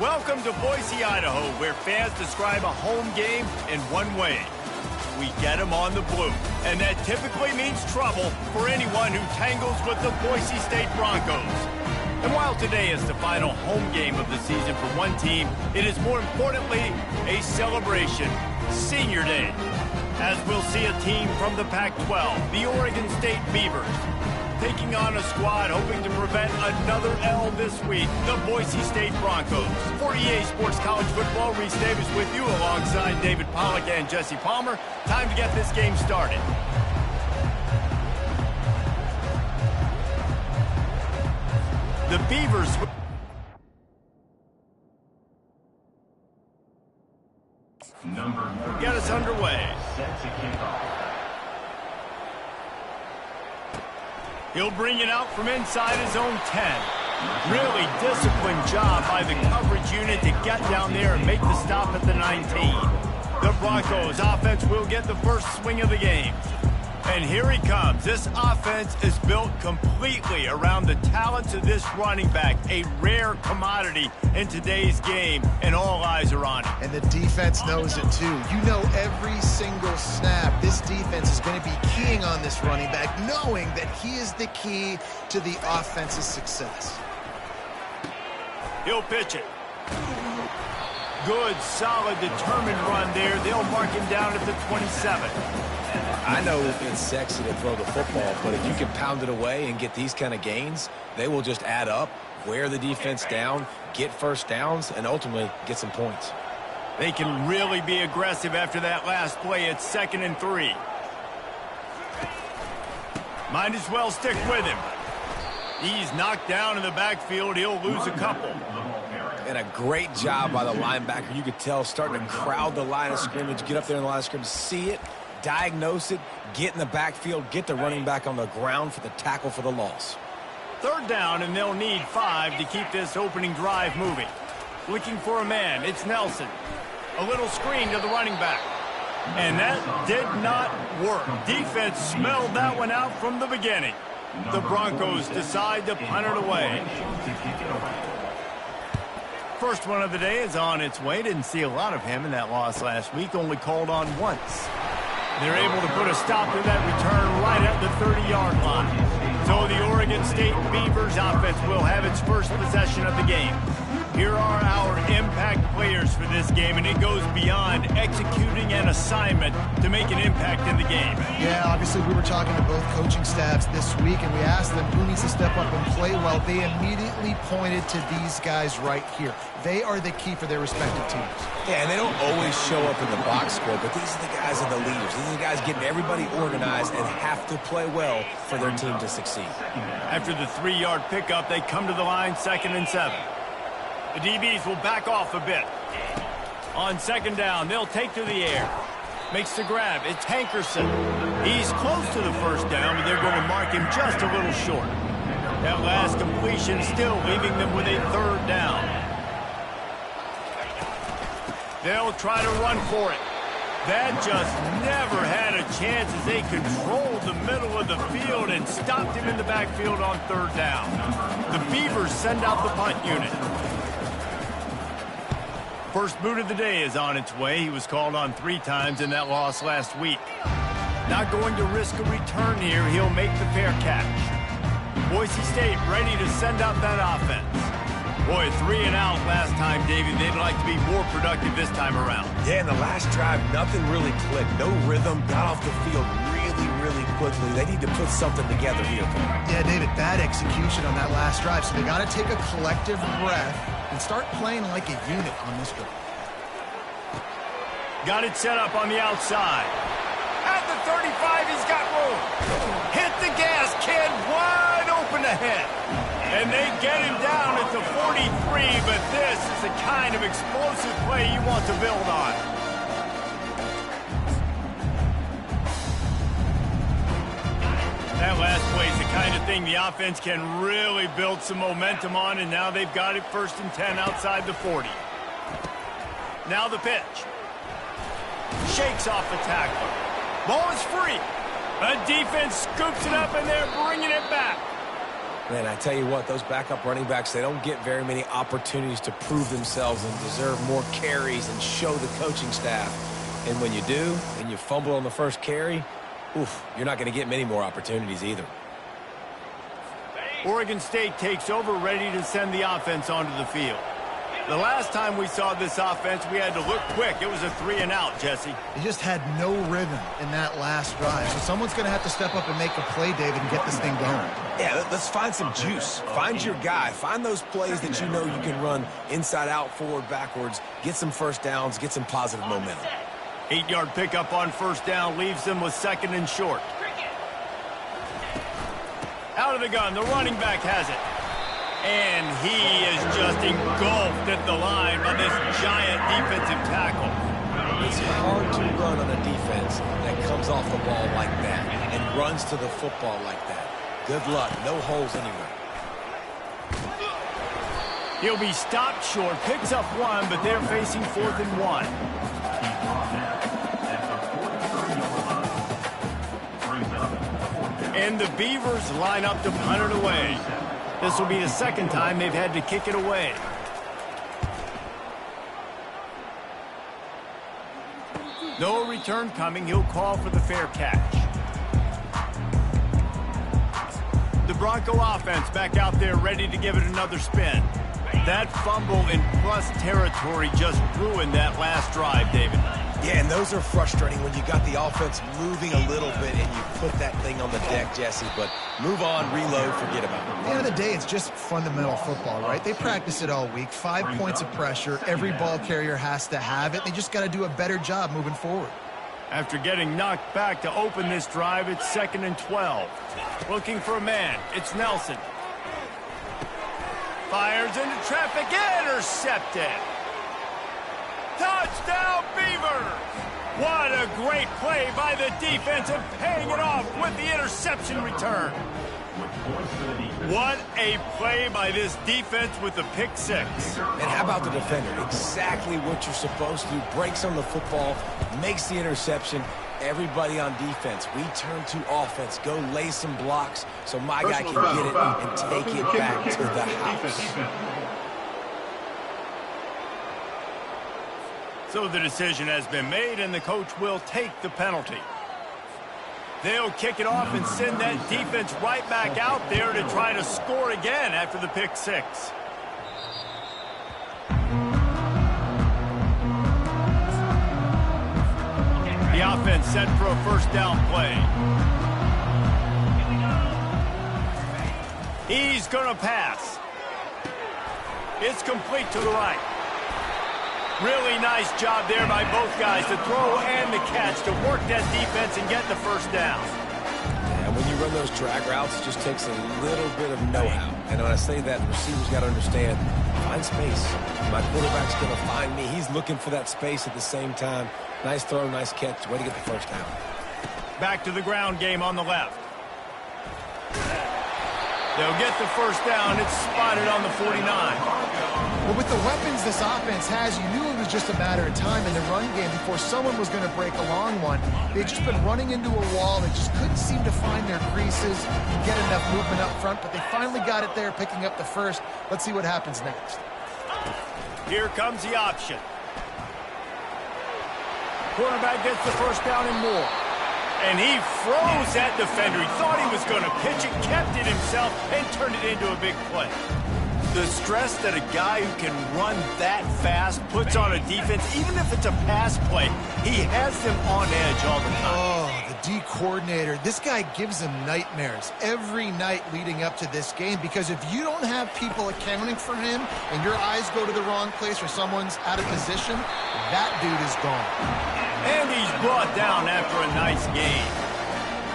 Welcome to Boise, Idaho, where fans describe a home game in one way. We get them on the blue, and that typically means trouble for anyone who tangles with the Boise State Broncos. And while today is the final home game of the season for one team, it is more importantly a celebration, Senior Day, as we'll see a team from the Pac-12, the Oregon State Beavers, taking on a squad hoping to prevent another L this week, the Boise State Broncos. For EA Sports College Football, Reese Davis with you alongside David Pollack and Jesse Palmer. Time to get this game started. The Beavers get us underway. He'll bring it out from inside his own 10. Really disciplined job by the coverage unit to get down there and make the stop at the 19. The Broncos offense will get the first swing of the game. And here he comes. This offense is built completely around the talents of this running back, a rare commodity in today's game, and all eyes are on it. And the defense knows it too. You know every single snap, this defense is going to be keying on this running back, knowing that he is the key to the offense's success. He'll pitch it. Good, solid, determined run there. They'll mark him down at the 27. I know it's sexy to throw the football, but if you can pound it away and get these kind of gains, they will just add up, wear the defense down, get first downs, and ultimately get some points. They can really be aggressive after that last play. It's 2nd and 3. Might as well stick with him. He's knocked down in the backfield. He'll lose a couple. And a great job by the linebacker. You could tell starting to crowd the line of scrimmage, get up there in the line of scrimmage, see it, diagnose it, get in the backfield, get the running back on the ground for the tackle for the loss. 3rd down, and they'll need 5 to keep this opening drive moving. Looking for a man. It's Nelson. A little screen to the running back. And that did not work. Defense smelled that one out from the beginning. The Broncos decide to punt it away. First one of the day is on its way. Didn't see a lot of him in that loss last week. Only called on once. They're able to put a stop to that return right at the 30-yard line. So the Oregon State Beavers offense will have its first possession of the game. Here are our impact players for this game, and it goes beyond executing an assignment to make an impact in the game. Yeah, obviously we were talking to both coaching staffs this week, and we asked them who needs to step up and play well. They immediately pointed to these guys right here. They are the key for their respective teams. Yeah, and they don't always show up in the box score, but these are the guys that are the leaders. These are the guys getting everybody organized and have to play well for their team to succeed. After the 3-yard pickup, they come to the line, 2nd and 7. The DBs will back off a bit. On 2nd down, they'll take to the air. Makes the grab. It's Hankerson. He's close to the first down, but they're going to mark him just a little short. That last completion still leaving them with a 3rd down. They'll try to run for it. That just never had a chance as they controlled the middle of the field and stopped him in the backfield on 3rd down. The Beavers send out the punt unit. First boot of the day is on its way. He was called on 3 times in that loss last week. Not going to risk a return here. He'll make the fair catch. Boise State ready to send out that offense. Boy, 3 and out last time, David. They'd like to be more productive this time around. Yeah, in the last drive, nothing really clicked. No rhythm, got off the field really quickly. They need to put something together here. Yeah, David, bad execution on that last drive, so they got to take a collective breath and start playing like a unit on this drive. Got it set up on the outside. At the 35, he's got room. Hit the gas, kid, wide open ahead. And they get him down at the 43, but this is the kind of explosive play you want to build on. That last play is the kind of thing the offense can really build some momentum on, and now they've got it 1st and 10 outside the 40. Now the pitch. Shakes off the tackler. Ball is free. The defense scoops it up, and they're bringing it back. Man, I tell you what, those backup running backs, they don't get very many opportunities to prove themselves and deserve more carries and show the coaching staff. And when you do, and you fumble on the first carry, oof, you're not going to get many more opportunities either. Oregon State takes over, ready to send the offense onto the field. The last time we saw this offense, we had to look quick. It was a 3-and-out, Jesse. He just had no rhythm in that last drive. So someone's going to have to step up and make a play, David, and get this thing going. Yeah, let's find some juice. Find your guy. Find those plays that you know you can run inside out, forward, backwards. Get some first downs. Get some positive momentum. 8-yard pickup on first down leaves them with 2nd and short. Out of the gun, the running back has it. And he is just engulfed at the line by this giant defensive tackle. It's hard to run on a defense that comes off the ball like that and runs to the football like that. Good luck. No holes anywhere. He'll be stopped short, picks up 1, but they're facing 4th and 1. And the Beavers line up to punt it away. This will be the 2nd time they've had to kick it away. No return coming. He'll call for the fair catch. The Bronco offense back out there ready to give it another spin. That fumble in plus territory just ruined that last drive, David. Yeah, and those are frustrating when you got the offense moving a little bit and you put that thing on the deck, Jesse. But move on, reload, forget about it. At the end of the day, it's just fundamental football, right? They practice it all week. 5 points of pressure. Every ball carrier has to have it. They just got to do a better job moving forward. After getting knocked back to open this drive, it's 2nd and 12. Looking for a man. It's Nelson. Fires into traffic. Intercepted. Touchdown, Beavers! What a great play by the defense and paying it off with the interception return. What a play by this defense with the pick 6. And how about the defender? Exactly what you're supposed to. Breaks on the football, makes the interception. Everybody on defense, we turn to offense. Go lay some blocks so my guy can get it and take it back to the house. So the decision has been made, and the coach will take the penalty. They'll kick it off and send that defense right back out there to try to score again after the pick 6. The offense set for a first down play. He's going to pass. It's complete to the right. Really nice job there by both guys to throw and the catch to work that defense and get the first down. And when you run those drag routes, it just takes a little bit of know-how. And when I say that, the receiver's got to understand, find space. My quarterback's going to find me. He's looking for that space at the same time. Nice throw, nice catch. Way to get the first down. Back to the ground game on the left. They'll get the first down. It's spotted on the 49. Well, with the weapons this offense has, you knew it was just a matter of time in the run game before someone was going to break a long one. They'd just been running into a wall. They just couldn't seem to find their creases and get enough movement up front, but they finally got it there, picking up the first. Let's see what happens next. Here comes the option. Quarterback gets the first down and more. And he froze that defender. He thought he was going to pitch it, kept it himself, and turned it into a big play. The stress that a guy who can run that fast puts on a defense, even if it's a pass play, he has them on edge all the time. Oh, the D coordinator. This guy gives them nightmares every night leading up to this game, because if you don't have people accounting for him and your eyes go to the wrong place or someone's out of position, that dude is gone. And he's brought down after a nice game.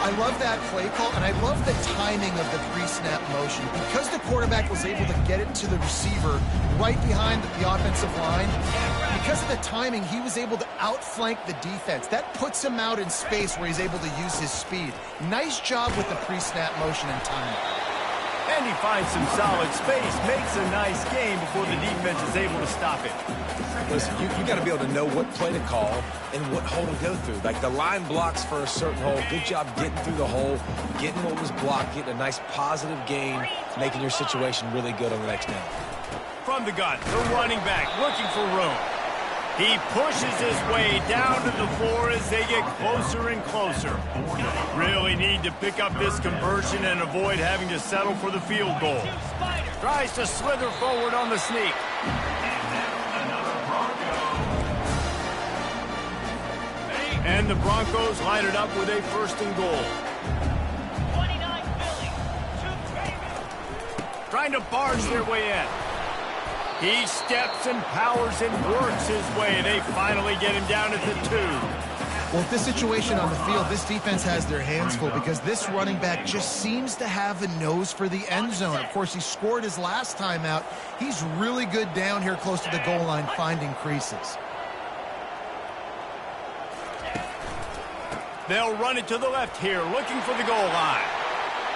I love that play call, and I love the timing of the pre-snap motion. Because the quarterback was able to get it to the receiver right behind the offensive line, because of the timing, he was able to outflank the defense. That puts him out in space where he's able to use his speed. Nice job with the pre-snap motion and timing. And he finds some solid space, makes a nice game before the defense is able to stop it. Listen, you got to be able to know what play to call and what hole to go through. Like the line blocks for a certain hole. Good job getting through the hole, getting what was blocked, getting a nice positive gain, making your situation really good on the next down. From the gun, the running back looking for room. He pushes his way down to the floor as they get closer and closer. Really need to pick up this conversion and avoid having to settle for the field goal. Tries to slither forward on the sneak. And the Broncos line it up with a 1st and goal. Trying to barge their way in. He steps and powers and works his way. They finally get him down at the 2. Well, with this situation on the field, this defense has their hands full because this running back just seems to have a nose for the end zone. Of course, he scored his last time out. He's really good down here close to the goal line, finding creases. They'll run it to the left here, looking for the goal line.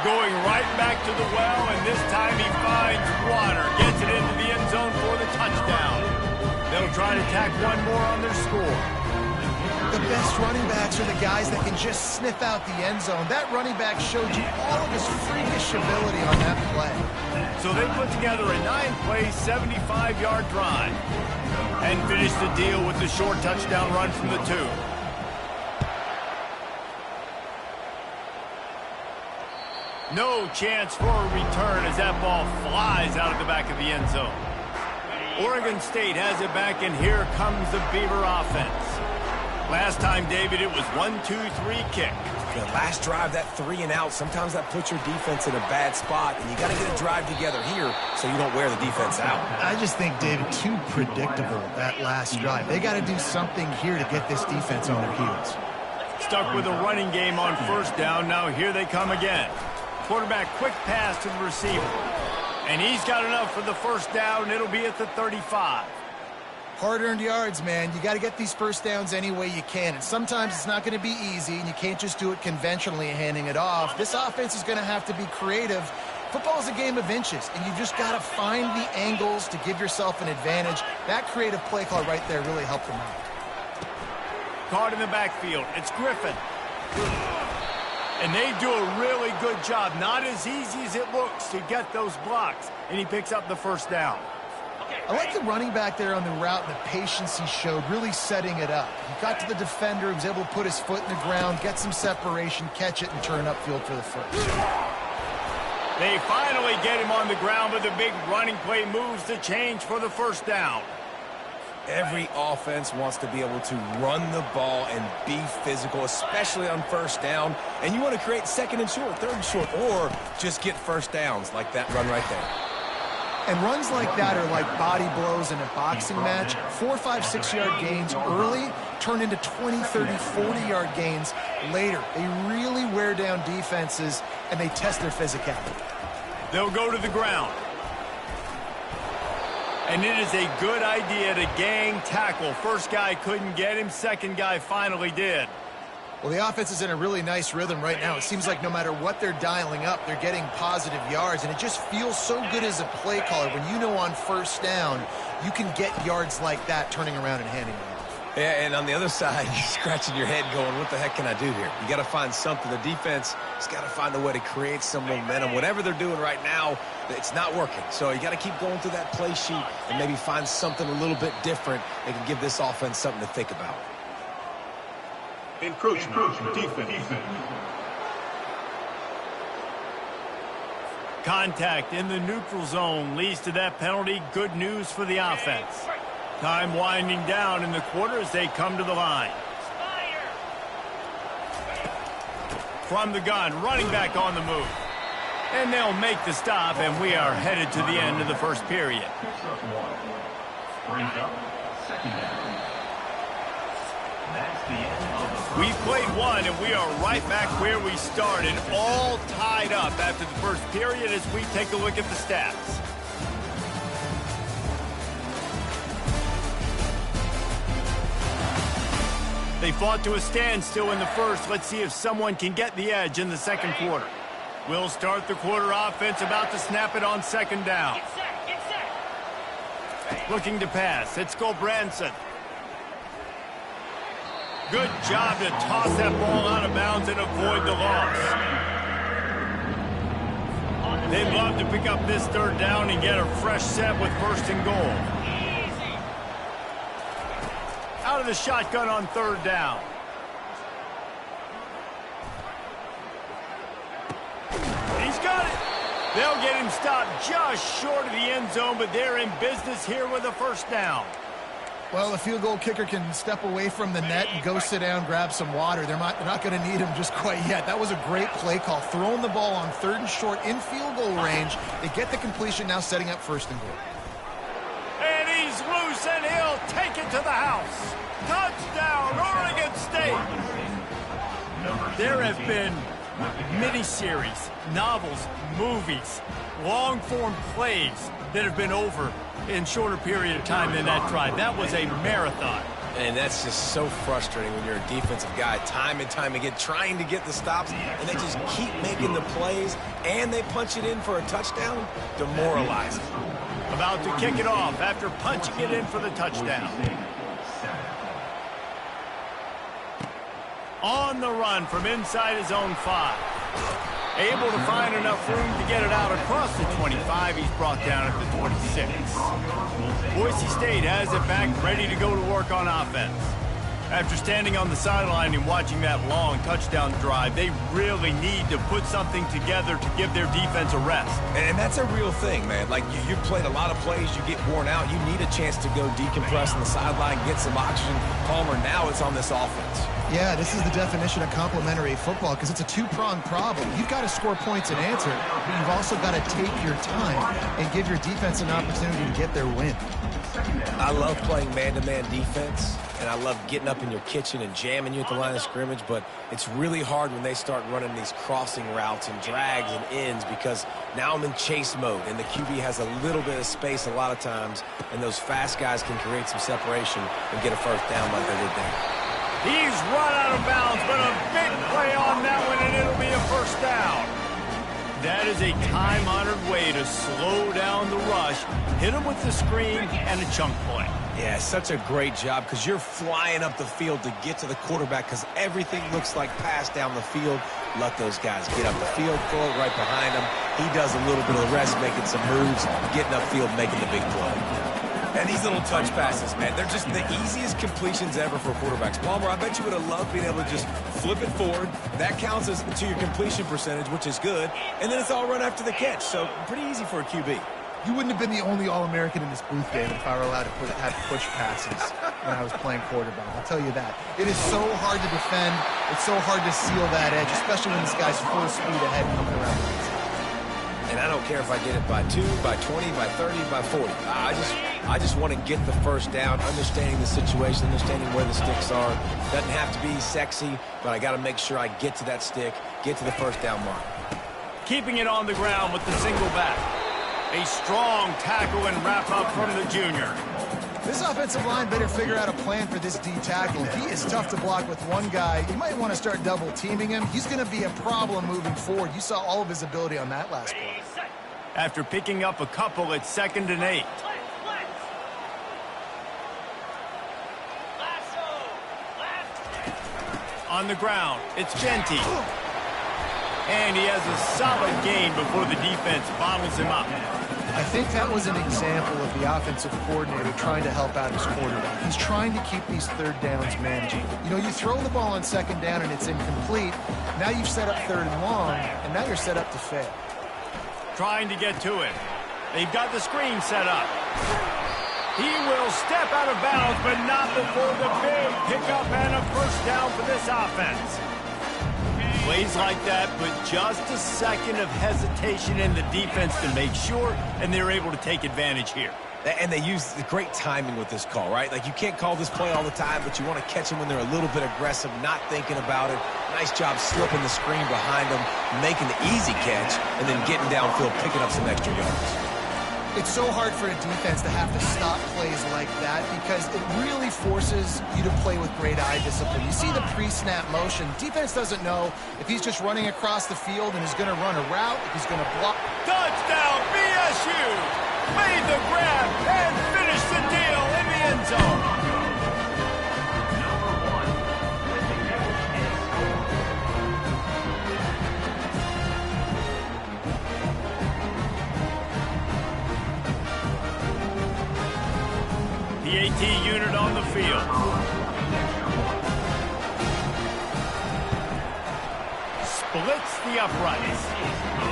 Going right back to the well, and this time he finds water. Gets it into the end zone for the touchdown. They'll try to tack one more on their score. The best running backs are the guys that can just sniff out the end zone. That running back showed you all of his freakish ability on that play. So they put together a 9-play, 75-yard drive and finish the deal with the short touchdown run from the 2. No chance for a return as that ball flies out of the back of the end zone. Oregon State has it back, and here comes the Beaver offense. Last time, David, it was 1-2-3 kick. The last drive, that 3 and out, sometimes that puts your defense in a bad spot, and you got to get a drive together here so you don't wear the defense out. I just think, David, too predictable, that last drive. They got to do something here to get this defense on their heels. Stuck with a running game on 1st down. Now here they come again. Quarterback, quick pass to the receiver. And he's got enough for the 1st down. It'll be at the 35. Hard-earned yards, man. You got to get these 1st downs any way you can. And sometimes it's not going to be easy, and you can't just do it conventionally handing it off. This offense is going to have to be creative. Football is a game of inches, and you've just got to find the angles to give yourself an advantage. That creative play call right there really helped them out. Caught in the backfield. It's Griffin. And they do a really good job. Not as easy as it looks to get those blocks. And he picks up the 1st down. I like the running back there on the route and the patience he showed, really setting it up. He got to the defender, he was able to put his foot in the ground, get some separation, catch it, and turn upfield for the 1st. They finally get him on the ground, but the big running play moves the change for the 1st down. Every offense wants to be able to run the ball and be physical, especially on 1st down. And you want to create 2nd and short, 3rd and short, or just get 1st downs like that run right there. And runs like that are like body blows in a boxing match. 4, 5, 6-yard gains early turn into 20, 30, 40-yard gains later. They really wear down defenses, and they test their physicality. They'll go to the ground. And it is a good idea to gang tackle. 1st guy couldn't get him. 2nd guy finally did. Well, the offense is in a really nice rhythm right now. It seems like no matter what they're dialing up, they're getting positive yards. And it just feels so good as a play caller when you know on 1st down, you can get yards like that turning around and handing it off. Yeah, and on the other side, you're scratching your head going, what the heck can I do here? You got to find something. The defense has got to find a way to create some momentum. Whatever they're doing right now, it's not working. So you got to keep going through that play sheet and maybe find something a little bit different that can give this offense something to think about. Encroachment defense. Contact in the neutral zone leads to that penalty. Good news for the offense. Time winding down in the quarter as they come to the line. From the gun, running back on the move. And they'll make the stop, and we are headed to the end of the 1st period. We played one, and we are right back where we started, all tied up after the 1st period as we take a look at the stats. They fought to a standstill in the 1st. Let's see if someone can get the edge in the 2nd quarter. We'll start the quarter offense, about to snap it on second down. Get set. Looking to pass. It's Branson. Good job to toss that ball out of bounds and avoid the loss. They'd love to pick up this third down and get a fresh set with first and goal. Out of the shotgun on third down. He's got it. They'll get him stopped just short of the end zone, but they're in business here with a first down. Well, the field goal kicker can step away from the net and go sit down, grab some water. They're not going to need him just quite yet. That was a great play call. Throwing the ball on third and short in field goal range. They get the completion, now setting up first and goal. And he's loose, and he'll take it to the house. Touchdown, Oregon State. There have been miniseries, novels, movies, long-form plays that have been over in shorter period of time than that drive. That was a marathon. And that's just so frustrating when you're a defensive guy, time and time again, trying to get the stops, and they just keep making the plays, and they punch it in for a touchdown. Demoralizing. About to kick it off after punching it in for the touchdown. On the run from inside his own 5. Able to find enough room to get it out across the 25. He's brought down at the 26. Boise State has it back, ready to go to work on offense. After standing on the sideline and watching that long touchdown drive, they really need to put something together to give their defense a rest. And that's a real thing, man. Like, you played a lot of plays, you get worn out, you need a chance to go decompress on the sideline, get some oxygen. Palmer, now it's on this offense. Yeah, this is the definition of complementary football because it's a two-pronged problem. You've got to score points and answer, but you've also got to take your time and give your defense an opportunity to get their win. I love playing man-to-man defense, and I love getting up in your kitchen and jamming you at the line of scrimmage, but it's really hard when they start running these crossing routes and drags and ends because now I'm in chase mode, and the QB has a little bit of space a lot of times, and those fast guys can create some separation and get a first down like they did there. He's run out of bounds, but a big play on that one, and it'll be a first down. That is a time-honored way to slow down the rush, hit him with the screen, and a chunk play. Yeah, such a great job because you're flying up the field to get to the quarterback because everything looks like pass down the field. Let those guys get up the field, throw it right behind him. He does a little bit of the rest, making some moves, getting upfield, making the big play. And these little touch passes, man, they're just the easiest completions ever for quarterbacks. Palmer, I bet you would have loved being able to just flip it forward. That counts as to your completion percentage, which is good. And then it's all run after the catch, so pretty easy for a QB. You wouldn't have been the only All-American in this booth, David, if I were allowed to have push passes when I was playing quarterback. I'll tell you that. It is so hard to defend. It's so hard to seal that edge, especially when this guy's full speed ahead coming around the inside. And I don't care if I get it by 2, by 20, by 30, by 40. I just want to get the first down, understanding the situation, understanding where the sticks are. Doesn't have to be sexy, but I got to make sure I get to that stick, get to the first down mark. Keeping it on the ground with the single back. A strong tackle and wrap up from the junior. This offensive line better figure out a plan for this D tackle. He is tough to block with one guy. You might want to start double teaming him. He's going to be a problem moving forward. You saw all of his ability on that last play. After picking up a couple at 2nd and 8. On the ground, it's Genty. And he has a solid gain before the defense bottles him up. I think that was an example of the offensive coordinator trying to help out his quarterback. He's trying to keep these third downs manageable. You know, you throw the ball on 2nd down and it's incomplete. Now you've set up 3rd and long, and now you're set up to fail. Trying to get to it. They've got the screen set up. He will step out of bounds, but not before the big pickup and a first down for this offense. Plays like that, but just a second of hesitation in the defense to make sure, and they're able to take advantage here. And they use the great timing with this call, right? Like, you can't call this play all the time, but you want to catch them when they're a little bit aggressive, not thinking about it. Nice job slipping the screen behind them, making the easy catch, and then getting downfield, picking up some extra yards. It's so hard for a defense to have to stop plays like that because it really forces you to play with great eye discipline. You see the pre-snap motion. Defense doesn't know if he's just running across the field and is going to run a route, if he's going to block. Touchdown, BSU! Made the grab and finished the deal in the end zone. The AT unit on the field. Splits the uprights.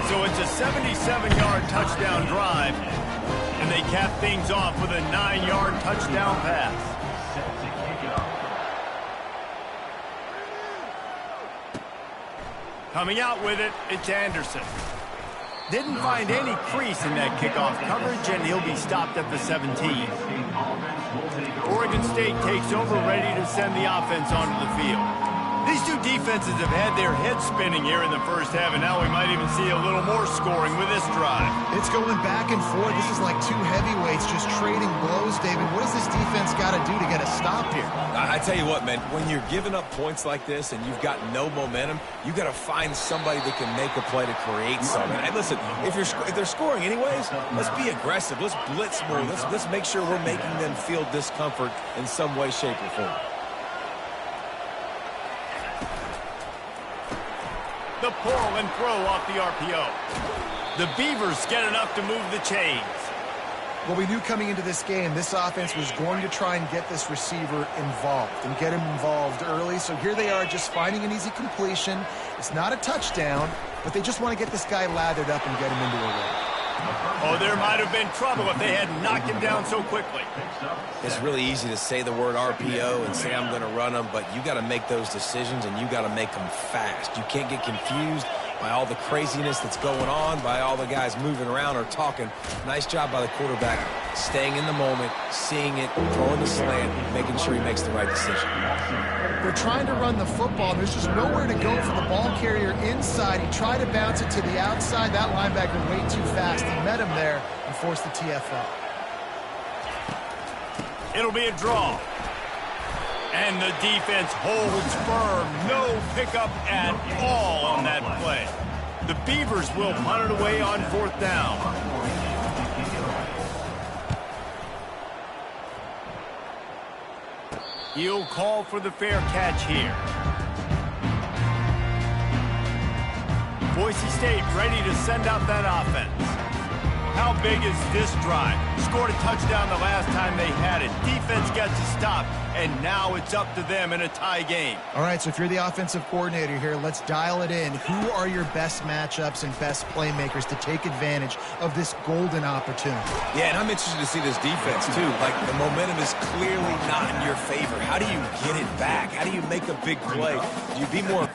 So it's a 77-yard touchdown drive, and they cap things off with a 9-yard touchdown pass. Coming out with it, it's Anderson. Didn't find any crease in that kickoff coverage, and he'll be stopped at the 17. Oregon State takes over, ready to send the offense onto the field. These two defenses have had their heads spinning here in the first half, and now we might even see a little more scoring with this drive. It's going back and forth. This is like two heavyweights just trading blows, David. What does this defense got to do to get a stop here? I tell you what, man, when you're giving up points like this and you've got no momentum, you got to find somebody that can make a play to create something. And listen, if they're scoring anyways, let's be aggressive. Let's blitz more. Let's make sure we're making them feel discomfort in some way, shape, or form. The pull and throw off the RPO. The Beavers get enough to move the chains. Well, we knew coming into this game, this offense was going to try and get this receiver involved and get him involved early. So here they are just finding an easy completion. It's not a touchdown, but they just want to get this guy lathered up and get him into a run. Oh, there might have been trouble if they hadn't knocked him down so quickly. It's really easy to say the word RPO and say I'm going to run them, but you got to make those decisions and you got to make them fast. You can't get confused by all the craziness that's going on, by all the guys moving around or talking. Nice job by the quarterback, staying in the moment, seeing it, throwing the slant, making sure he makes the right decision. They're trying to run the football. There's just nowhere to go for the ball carrier inside. He tried to bounce it to the outside. That linebacker way too fast. He met him there and forced the TFL. It'll be a draw. And the defense holds firm. No pickup at all on that play. The Beavers will punt it away on 4th down. He'll call for the fair catch here. Boise State ready to send out that offense. How big is this drive? Scored a touchdown the last time they had it. Defense gets a stop, and now it's up to them in a tie game. All right, so if you're the offensive coordinator here, let's dial it in. Who are your best matchups and best playmakers to take advantage of this golden opportunity? Yeah, and I'm interested to see this defense, too. Like, the momentum is clearly not in your favor. How do you get it back? How do you make a big play? Do you be more...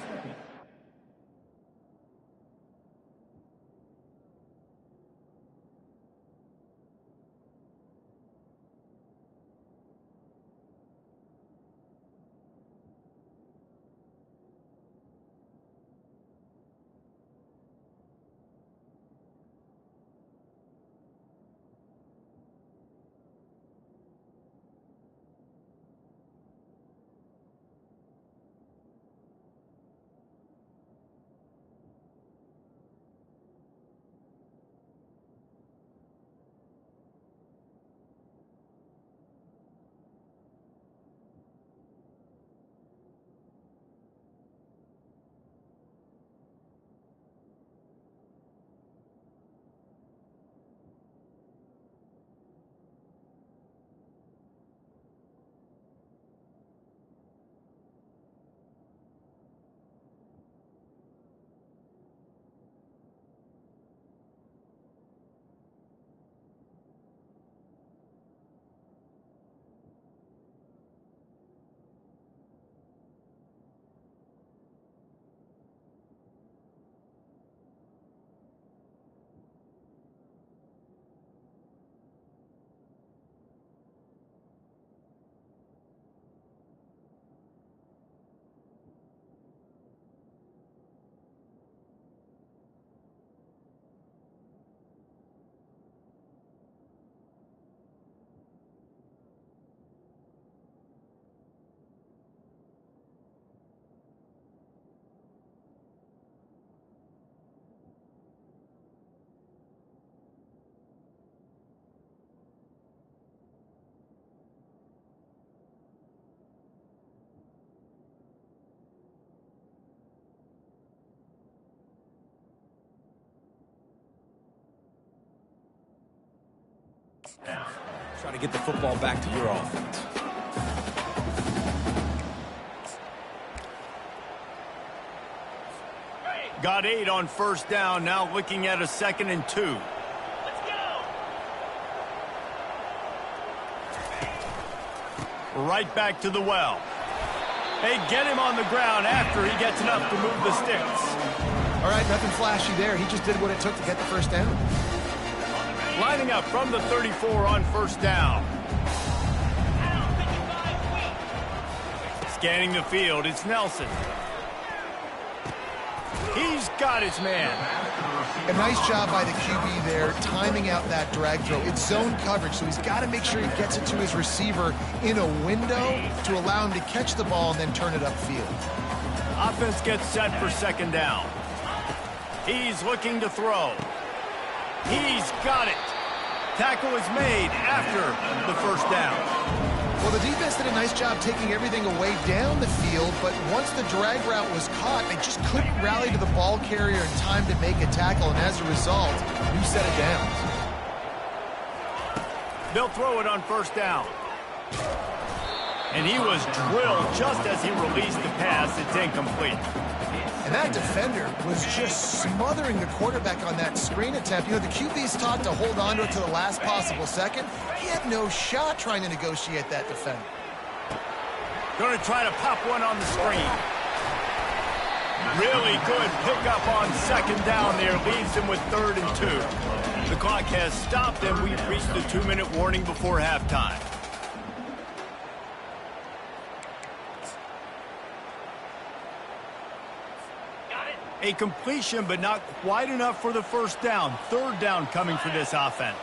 Try to get the football back to your offense. Got 8 on first down, now looking at a 2nd and 2. Let's go. Right back to the well. They get him on the ground after he gets enough to move the sticks. All right, nothing flashy there. He just did what it took to get the first down. Lining up from the 34 on first down. Scanning the field, it's Nelson. He's got his man. A nice job by the QB there, timing out that drag throw. It's zone coverage, so he's got to make sure he gets it to his receiver in a window to allow him to catch the ball and then turn it upfield. Offense gets set for 2nd down. He's looking to throw. He's got it. Tackle is made after the first down. Well, the defense did a nice job taking everything away down the field, but once the drag route was caught, they just couldn't rally to the ball carrier in time to make a tackle, and as a result, new set of downs. They'll throw it on first down. And he was drilled just as he released the pass. It's incomplete. And that defender was just smothering the quarterback on that screen attempt. You know, the QB's taught to hold on to it to the last possible second. He had no shot trying to negotiate that defender. Going to try to pop one on the screen. Really good pickup on 2nd down there. Leaves him with 3rd and 2. The clock has stopped, and we've reached the 2-minute warning before halftime. A completion, but not quite enough for the first down. 3rd down coming for this offense.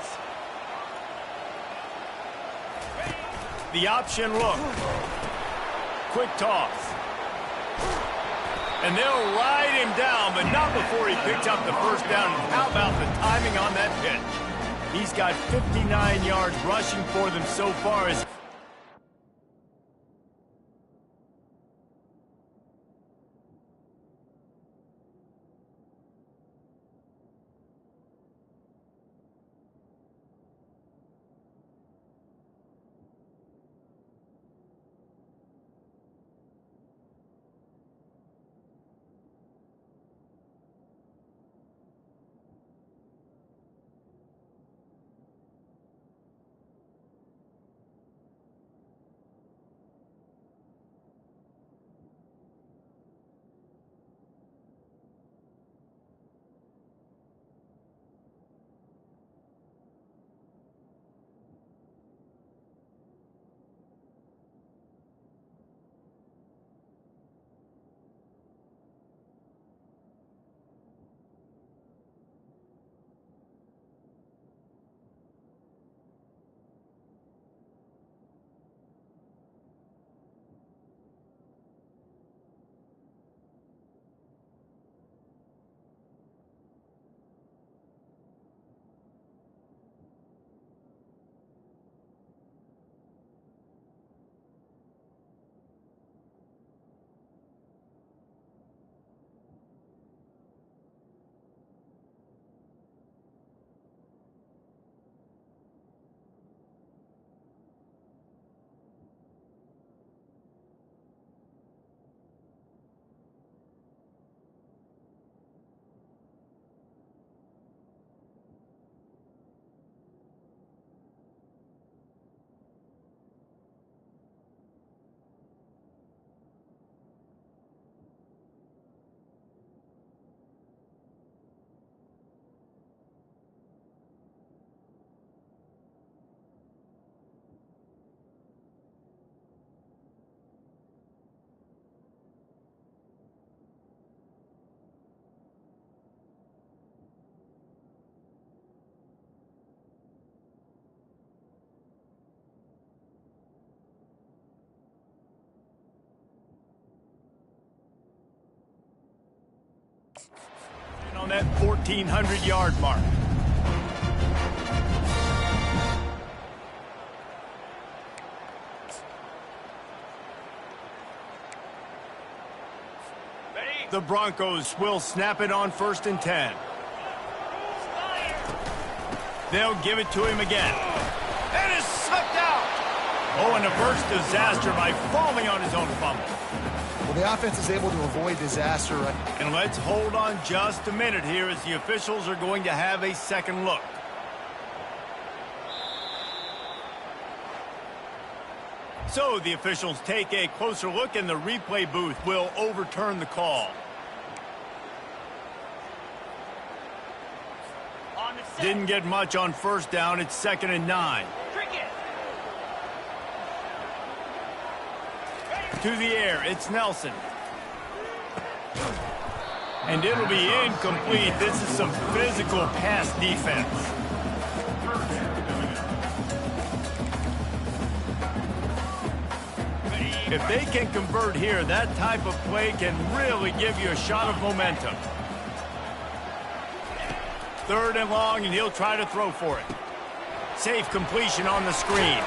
The option look. Quick toss. And they'll ride him down, but not before he picks up the first down. How about the timing on that pitch? He's got 59 yards rushing for them so far as... on that 1,400-yard mark. The Broncos will snap it on 1st and 10. They'll give it to him again. Oh, and the first disaster by falling on his own fumble. Well, the offense is able to avoid disaster. And let's hold on just a minute here as the officials are going to have a second look. So the officials take a closer look, and the replay booth will overturn the call. Didn't get much on first down. It's 2nd and 9. To the air, it's Nelson. And it'll be incomplete. This is some physical pass defense. If they can convert here, that type of play can really give you a shot of momentum. 3rd and long, and he'll try to throw for it. Safe completion on the screen.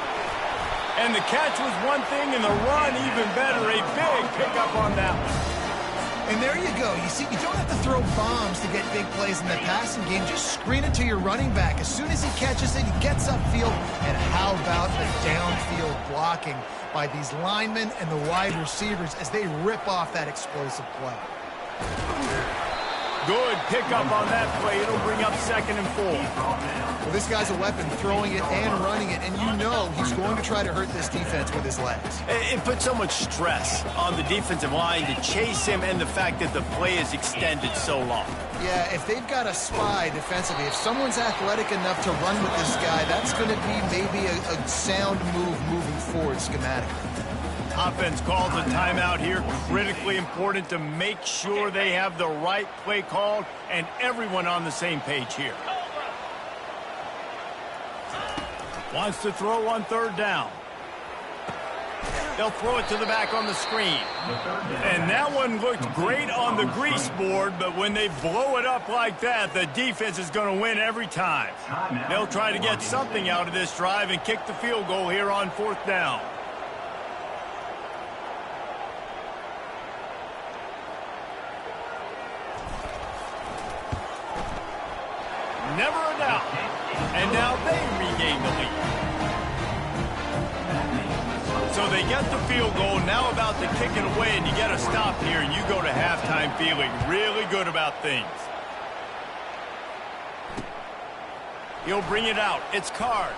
And the catch was one thing, and the run even better. A big pickup on that one. And there you go. You see, you don't have to throw bombs to get big plays in the passing game. Just screen it to your running back. As soon as he catches it, he gets upfield. And how about the downfield blocking by these linemen and the wide receivers as they rip off that explosive play? Good pickup on that play. It'll bring up 2nd and 4. Well, this guy's a weapon, throwing it and running it, and you know he's going to try to hurt this defense with his legs. It puts so much stress on the defensive line to chase him, and the fact that the play is extended so long. Yeah, if they've got a spy defensively, if someone's athletic enough to run with this guy, that's going to be maybe a sound move moving forward schematically. Offense calls a timeout here. Critically important to make sure they have the right play called and everyone on the same page here. Wants to throw on 3rd down. They'll throw it to the back on the screen. And that one looked great on the grease board, but when they blow it up like that, the defense is going to win every time. They'll try to get something out of this drive and kick the field goal here on 4th down. Never a doubt. And now they regain the lead. So they get the field goal, now about to kick it away, and you get a stop here, and you go to halftime feeling really good about things. He'll bring it out. It's Card.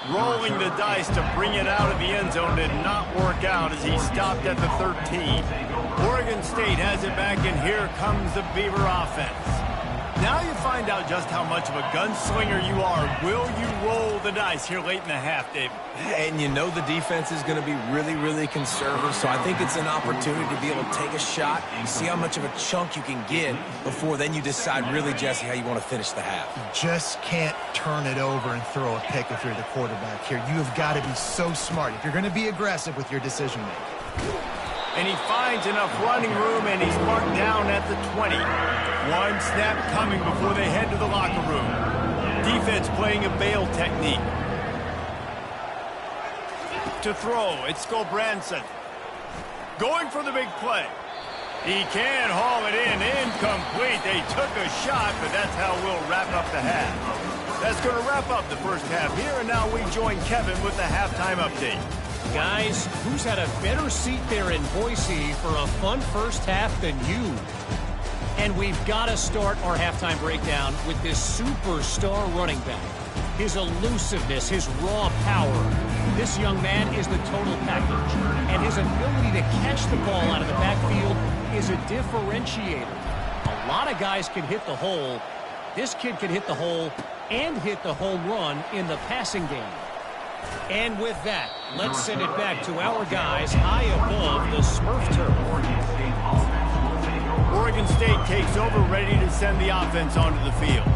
Rolling the dice to bring it out of the end zone did not work out as he stopped at the 13. Oregon State has it back, and here comes the Beaver offense. Now you find out just how much of a gunslinger you are. Will you roll the dice here late in the half, David? And you know the defense is going to be really, really conservative, so I think it's an opportunity to be able to take a shot and see how much of a chunk you can get before then you decide really, Jesse, how you want to finish the half. You just can't turn it over and throw a pick if you're the quarterback here. You have got to be so smart if you're going to be aggressive with your decision-making. And he finds enough running room, and he's marked down at the 20. One snap coming before they head to the locker room. Defense playing a bail technique. To throw, it's Gulbranson. Going for the big play. He can haul it in. Incomplete. They took a shot, but that's how we'll wrap up the half. That's going to wrap up the first half here, and now we join Kevin with the halftime update. Guys, who's had a better seat there in Boise for a fun first half than you? And we've got to start our halftime breakdown with this superstar running back. His elusiveness, his raw power. This young man is the total package. And his ability to catch the ball out of the backfield is a differentiator. A lot of guys can hit the hole. This kid can hit the hole and hit the home run in the passing game. And with that, let's send it back to our guys high above the Smurf turf. Oregon State takes over, ready to send the offense onto the field.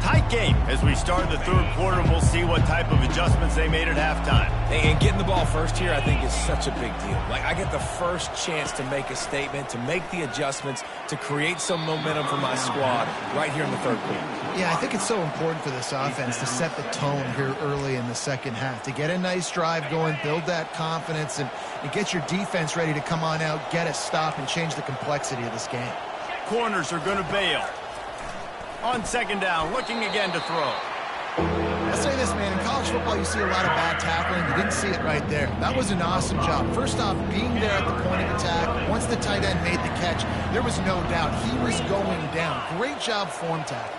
Tight game as we start the 3rd quarter, and we'll see what type of adjustments they made at halftime. And getting the ball first here, I think, is such a big deal. Like, I get the first chance to make a statement, to make the adjustments, to create some momentum for my squad right here in the 3rd quarter. Yeah, I think it's so important for this offense to set the tone here early in the second half, to get a nice drive going, build that confidence, and get your defense ready to come on out, get a stop, and change the complexity of this game. Corners are going to bail. On 2nd down, looking again to throw. I'll say this, man. In college football, you see a lot of bad tackling. You didn't see it right there. That was an awesome job. First off, being there at the point of attack. Once the tight end made the catch, there was no doubt he was going down. Great job form tackle.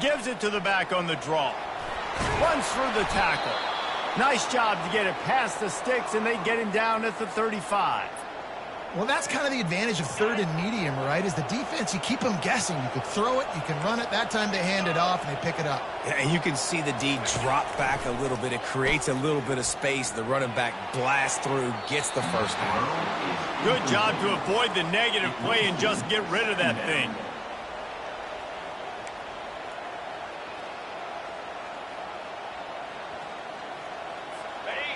Gives it to the back on the draw. Runs through the tackle. Nice job to get it past the sticks, and they get him down at the 35. Well, that's kind of the advantage of third and medium, right? Is the defense, you keep them guessing. You could throw it, you can run it. That time they hand it off, and they pick it up. Yeah, and you can see the D drop back a little bit. It creates a little bit of space. The running back blasts through, gets the first down. Good job to avoid the negative play and just get rid of that thing.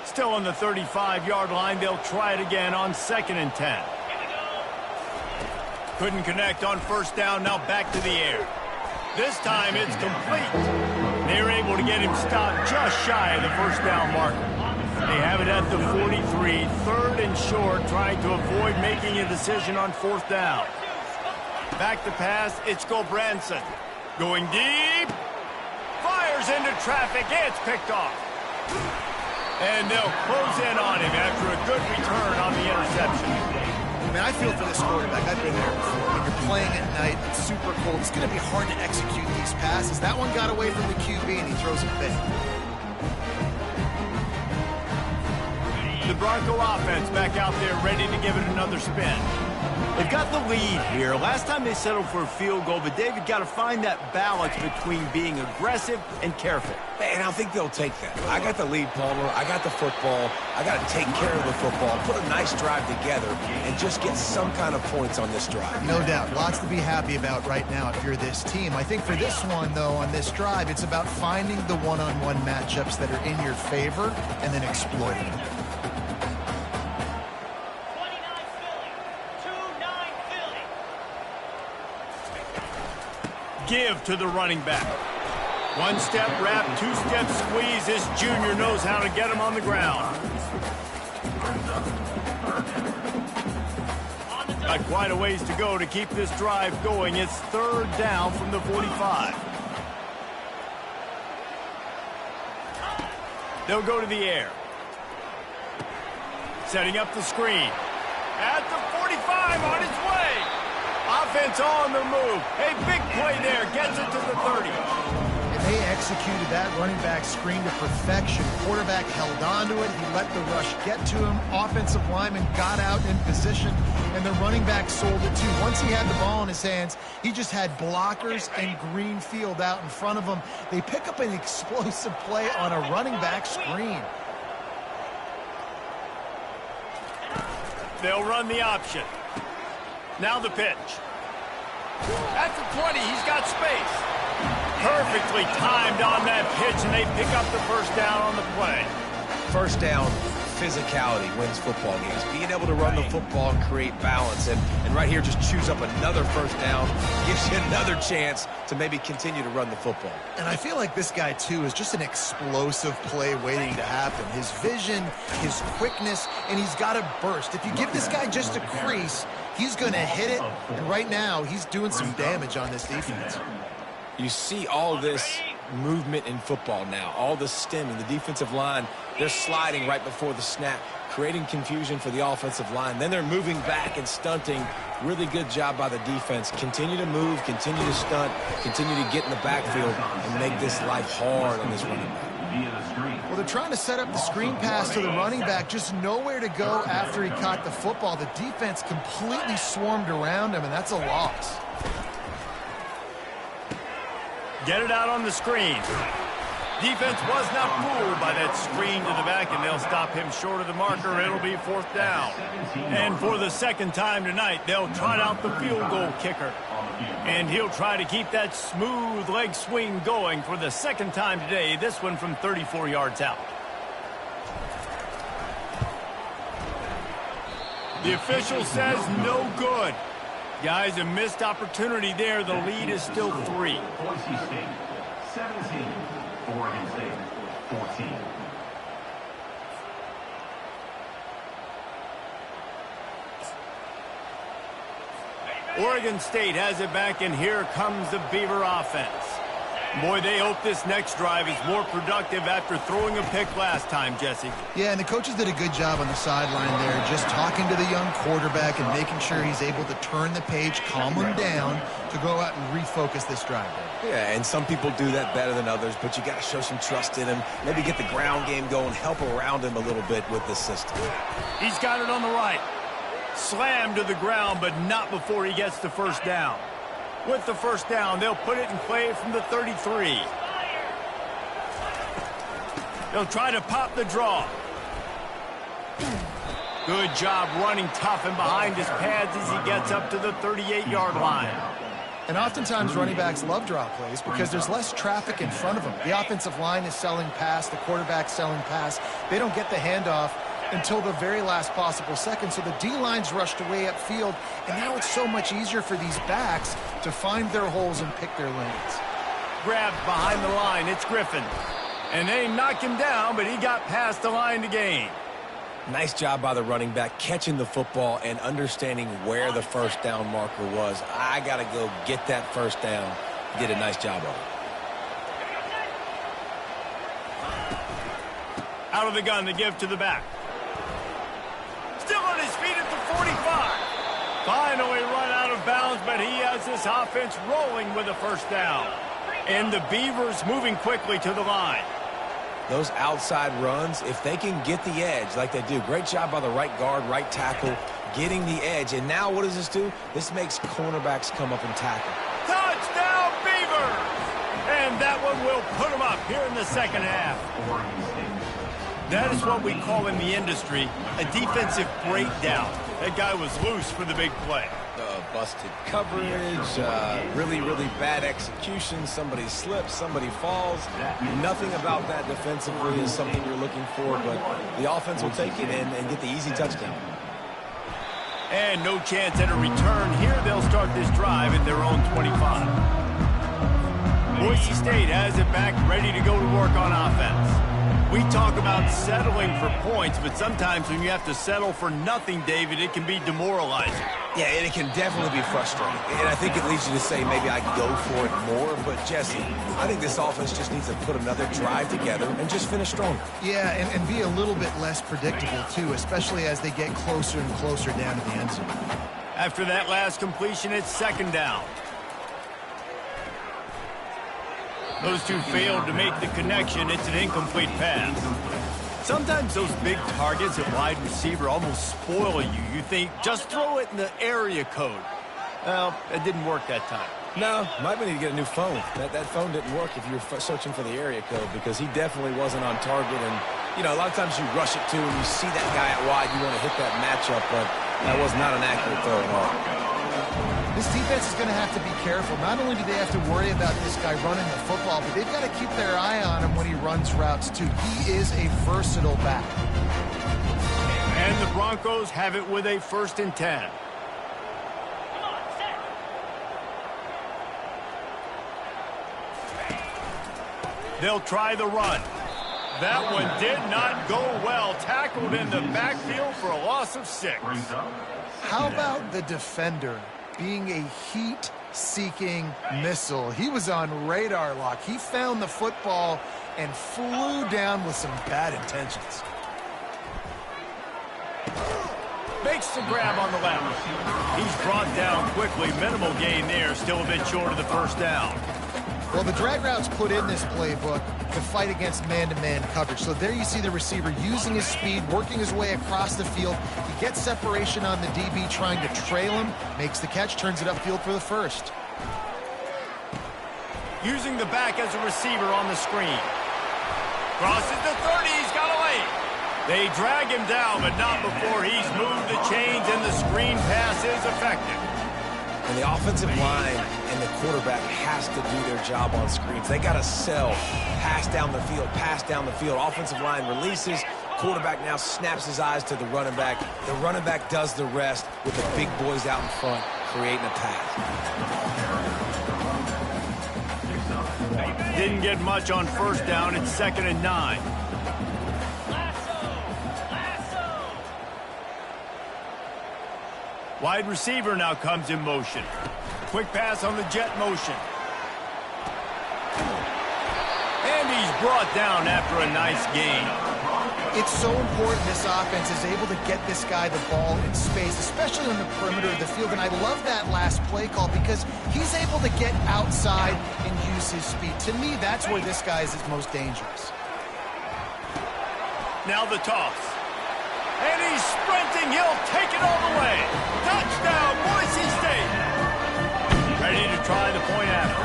Still on the 35-yard line. They'll try it again on 2nd and 10. Couldn't connect on first down. Now back to the air. This time it's complete. They're able to get him stopped just shy of the first down marker. They have it at the 43, 3rd and short, trying to avoid making a decision on 4th down. Back to pass. It's Gobranson. Going deep. Fires into traffic. It's picked off. And they'll close in on him after a good return on the interception. I mean, I feel for this quarterback. I've been there before. When you're playing at night, it's super cold. It's going to be hard to execute these passes. That one got away from the QB, and he throws it big. The Bronco offense back out there ready to give it another spin. They've got the lead here. Last time they settled for a field goal, but David got to find that balance between being aggressive and careful. And I think they'll take that. I got the lead, Palmer. I got the football. I got to take care of the football, put a nice drive together, and just get some kind of points on this drive. No doubt. Lots to be happy about right now if you're this team. I think for this one, though, on this drive, it's about finding the one-on-one matchups that are in your favor and then exploiting them. Give to the running back. One-step wrap, two-step squeeze. This junior knows how to get him on the ground. Got quite a ways to go to keep this drive going. It's 3rd down from the 45. They'll go to the air. Setting up the screen. At the 45, on its way. Offense on the move. A big play there. Gets it to the 30. And they executed that running back screen to perfection. Quarterback held on to it. He let the rush get to him. Offensive lineman got out in position, and the running back sold it too. Once he had the ball in his hands, he just had blockers and green field out in front of him. They pick up an explosive play on a running back screen. They'll run the option. Now the pitch. At the 20, he's got space. Perfectly timed on that pitch, and they pick up the first down on the play. First down, physicality wins football games. Being able to run the football and create balance. And right here, just choose up another first down. Gives you another chance to maybe continue to run the football. And I feel like this guy, too, is just an explosive play waiting to happen. His vision, his quickness, and he's got a burst. If you give this guy just a crease, he's going to hit it. And right now, he's doing some damage on this defense. You see all this movement in football now. All the stemming, the defensive line, they're sliding right before the snap, creating confusion for the offensive line. Then they're moving back and stunting. Really good job by the defense. Continue to move, continue to stunt, continue to get in the backfield and make this life hard on this running back. Well, they're trying to set up the screen pass to the running back, just nowhere to go after he caught the football. The defense completely swarmed around him, and that's a loss. Get it out on the screen. Defense was not fooled by that screen to the back, and they'll stop him short of the marker. It'll be 4th down. And for the 2nd time tonight, they'll trot out the field goal kicker. And he'll try to keep that smooth leg swing going for the 2nd time today, this one from 34 yards out. The official says no good. Guys, a missed opportunity there. The lead is still 3. Boise State, 17. Oregon State, 14. Oregon State has it back, and here comes the Beaver offense. Boy, they hope this next drive is more productive after throwing a pick last time, Jesse. Yeah, and the coaches did a good job on the sideline there, just talking to the young quarterback and making sure he's able to turn the page, calm him down to go out and refocus this drive. Yeah, and some people do that better than others, but you got to show some trust in him. Maybe get the ground game going, help around him a little bit with this system. He's got it on the right. Slammed to the ground, but not before he gets the first down. With the first down, they'll put it in play from the 33. They'll try to pop the draw. Good job running tough and behind his pads as he gets up to the 38-yard line. And oftentimes running backs love draw plays because there's less traffic in front of them. The offensive line is selling pass, the quarterback's selling pass. They don't get the handoff until the very last possible second, so the D-line's rushed away upfield, and now it's so much easier for these backs to find their holes and pick their lanes. Grabbed behind the line, it's Griffin. And they knock him down, but he got past the line to gain. Nice job by the running back, catching the football and understanding where the first down marker was. I got to go get that first down. He did a nice job of it. Out of the gun, the give to the back. Still on his feet at the 45. Finally run out of bounds, but he has this offense rolling with a first down. And the Beavers moving quickly to the line. Those outside runs, if they can get the edge like they do, great job by the right guard, right tackle, getting the edge. And now what does this do? This makes cornerbacks come up and tackle. Touchdown, Beavers! And that one will put them up here in the second half. That is what we call in the industry a defensive breakdown. That guy was loose for the big play. Busted coverage, really, really bad execution. Somebody slips, somebody falls. Nothing about that defensively is something you're looking for, but the offense will take it and get the easy touchdown. And no chance at a return. Here they'll start this drive at their own 25. Boise State has it back, ready to go to work on offense. We talk about settling for points, but sometimes when you have to settle for nothing, David, it can be demoralizing. Yeah, and it can definitely be frustrating. And I think it leads you to say maybe I could go for it more. But, Jesse, I think this offense just needs to put another drive together and just finish stronger. Yeah, and be a little bit less predictable, too, especially as they get closer and closer down to the end zone. After that last completion, it's second down. Those two failed to make the connection. It's an incomplete pass. Sometimes those big targets at wide receiver almost spoil you. You think, just throw it in the area code. Well, it didn't work that time. No, might need to get a new phone. That phone didn't work if you were searching for the area code because he definitely wasn't on target. And, you know, a lot of times you rush it too and you see that guy at wide. You want to hit that matchup, but that was not an accurate throw at all. This defense is going to have to be careful. Not only do they have to worry about this guy running the football, but they've got to keep their eye on him when he runs routes, too. He is a versatile back. And the Broncos have it with a 1st and 10. They'll try the run. That one did not go well. Tackled in the backfield for a loss of 6. How about the defender being a heat-seeking missile? He was on radar lock. He found the football and flew down with some bad intentions. Makes the grab on the left. He's brought down quickly. Minimal gain there. Still a bit short of the first down. Well, the drag routes put in this playbook to fight against man-to-man coverage. So there you see the receiver using his speed, working his way across the field. He gets separation on the DB, trying to trail him, makes the catch, turns it upfield for the first. Using the back as a receiver on the screen. Crosses the 30, he's got away. They drag him down, but not before he's moved the chains, and the screen pass is effective. And the offensive line and the quarterback has to do their job on screens. They got to sell, pass down the field, pass down the field. Offensive line releases. Quarterback now snaps his eyes to the running back. The running back does the rest with the big boys out in front, creating a pass. Didn't get much on first down. It's 2nd and 9. Wide receiver now comes in motion. Quick pass on the jet motion. brought down after a nice gain. It's so important this offense is able to get this guy the ball in space, especially on the perimeter of the field. And I love that last play call because he's able to get outside and use his speed. To me, that's where this guy is his most dangerous. Now the toss. And he's sprinting. He'll take it all the way. Touchdown, Boise State. Ready to try the point after.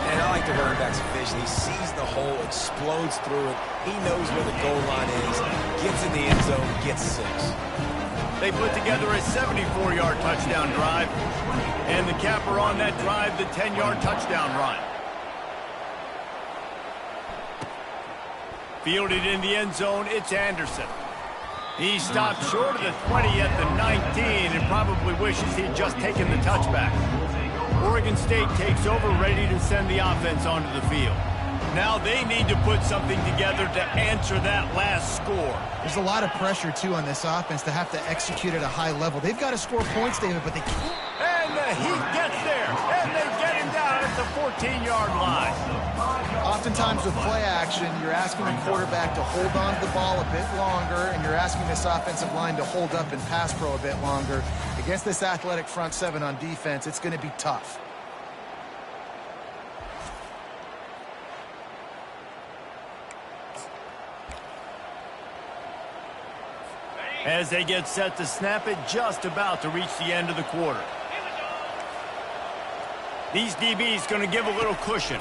And I like the running back's vision. He sees the hole, explodes through it. He knows where the goal line is, gets in the end zone, gets 6. They put together a 74-yard touchdown drive. And the capper on that drive, the 10-yard touchdown run. Fielded in the end zone, it's Anderson. He stopped short of the 20 at the 19 and probably wishes he'd just taken the touchback. Oregon State takes over, ready to send the offense onto the field. Now they need to put something together to answer that last score. There's a lot of pressure, too, on this offense to have to execute at a high level. They've got to score points, David, but they can't. And the Heat gets there, and they get him down at the 14-yard line. Oftentimes with play action, you're asking the quarterback to hold on to the ball a bit longer, and you're asking this offensive line to hold up and pass pro a bit longer. Against this athletic front seven on defense, it's going to be tough. As they get set to snap it, just about to reach the end of the quarter. These DBs going to give a little cushion.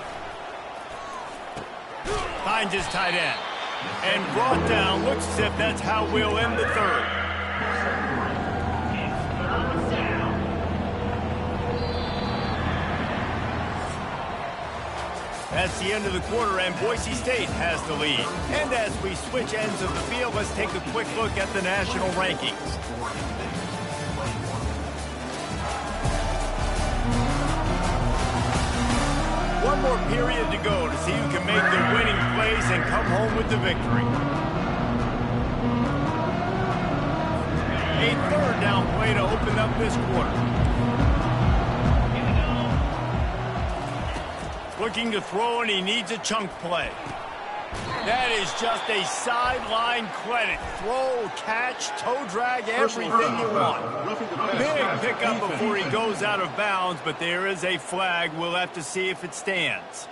Finds his tight end. And brought down. Looks as if that's how we'll end the third. That's the end of the quarter, and Boise State has the lead. And as we switch ends of the field, let's take a quick look at the national rankings. One more period to go to see who can make the winning plays and come home with the victory. A third down play to open up this quarter. Looking to throw, and he needs a chunk play. That is just a sideline credit. Throw, catch, toe drag, everything you want. Big pickup before he goes out of bounds, but there is a flag. We'll have to see if it stands.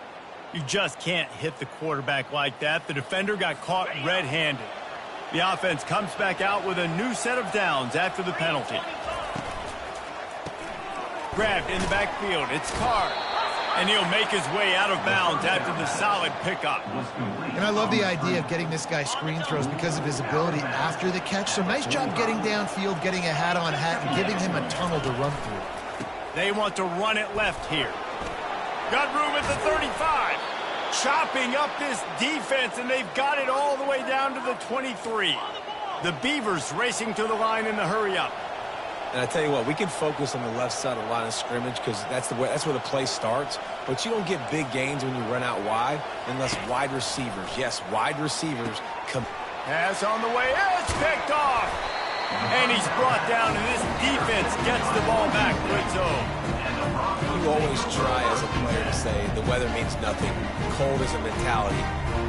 You just can't hit the quarterback like that. The defender got caught red-handed. The offense comes back out with a new set of downs after the penalty. Grabbed in the backfield. It's Card. And he'll make his way out of bounds after the solid pickup. And I love the idea of getting this guy screen throws because of his ability after the catch. So nice job getting downfield, getting a hat-on-hat, and giving him a tunnel to run through. They want to run it left here. Got room at the 35. Chopping up this defense, and they've got it all the way down to the 23. The Beavers racing to the line in the hurry-up. And I tell you what, we can focus on the left side of the line of scrimmage because that's where the play starts. But you don't get big gains when you run out wide unless wide receivers, yes, wide receivers come. Pass on the way. It's picked off. And he's brought down, and this defense gets the ball back to its own. You always try as a player to say the weather means nothing. Cold is a mentality.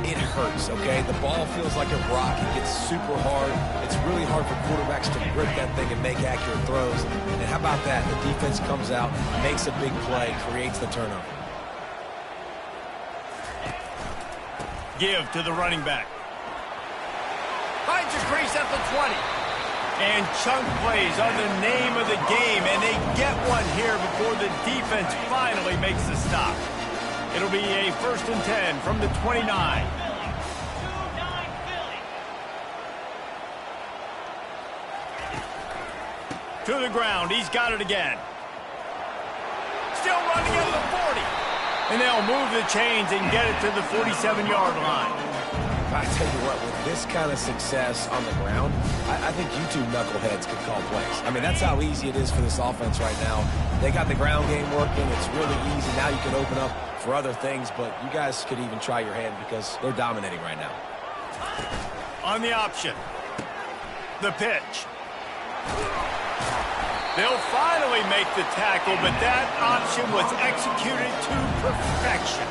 It hurts, okay? The ball feels like a rock. It gets super hard. It's really hard for quarterbacks to grip that thing and make accurate throws. And how about that? The defense comes out, makes a big play, creates the turnover. Give to the running back. Finds a crease at the 20. And chunk plays are the name of the game, and they get one here before the defense finally makes the stop. It'll be a 1st and 10 from the 29. To the ground. He's got it again. Still running at the 40. And they'll move the chains and get it to the 47-yard line. I tell you what, with this kind of success on the ground, I think you two knuckleheads could call plays. I mean, that's how easy it is for this offense right now. They got the ground game working. It's really easy. Now you can open up for other things, but you guys could even try your hand because they're dominating right now. On the option. The pitch. They'll finally make the tackle, but that option was executed to perfection.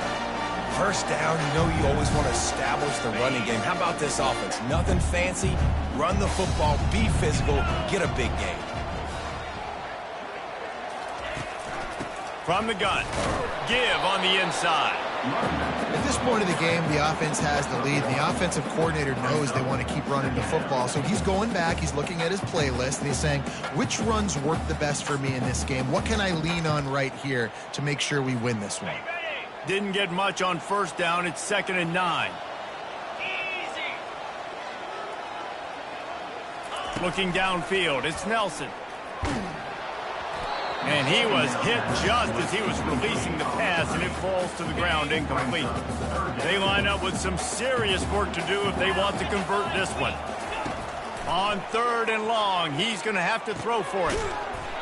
First down, you know you always want to establish the running game. How about this offense? Nothing fancy. Run the football, be physical, get a big gain. From the gun, give on the inside. At this point of the game, the offense has the lead. The offensive coordinator knows they want to keep running the football. So he's going back, he's looking at his playlist, and he's saying, which runs work the best for me in this game? What can I lean on right here to make sure we win this one? Didn't get much on first down. It's 2nd and 9. Easy. Looking downfield, it's Nelson. And he was hit just as he was releasing the pass, and it falls to the ground incomplete. They line up with some serious work to do if they want to convert this one. On 3rd and long, he's going to have to throw for it.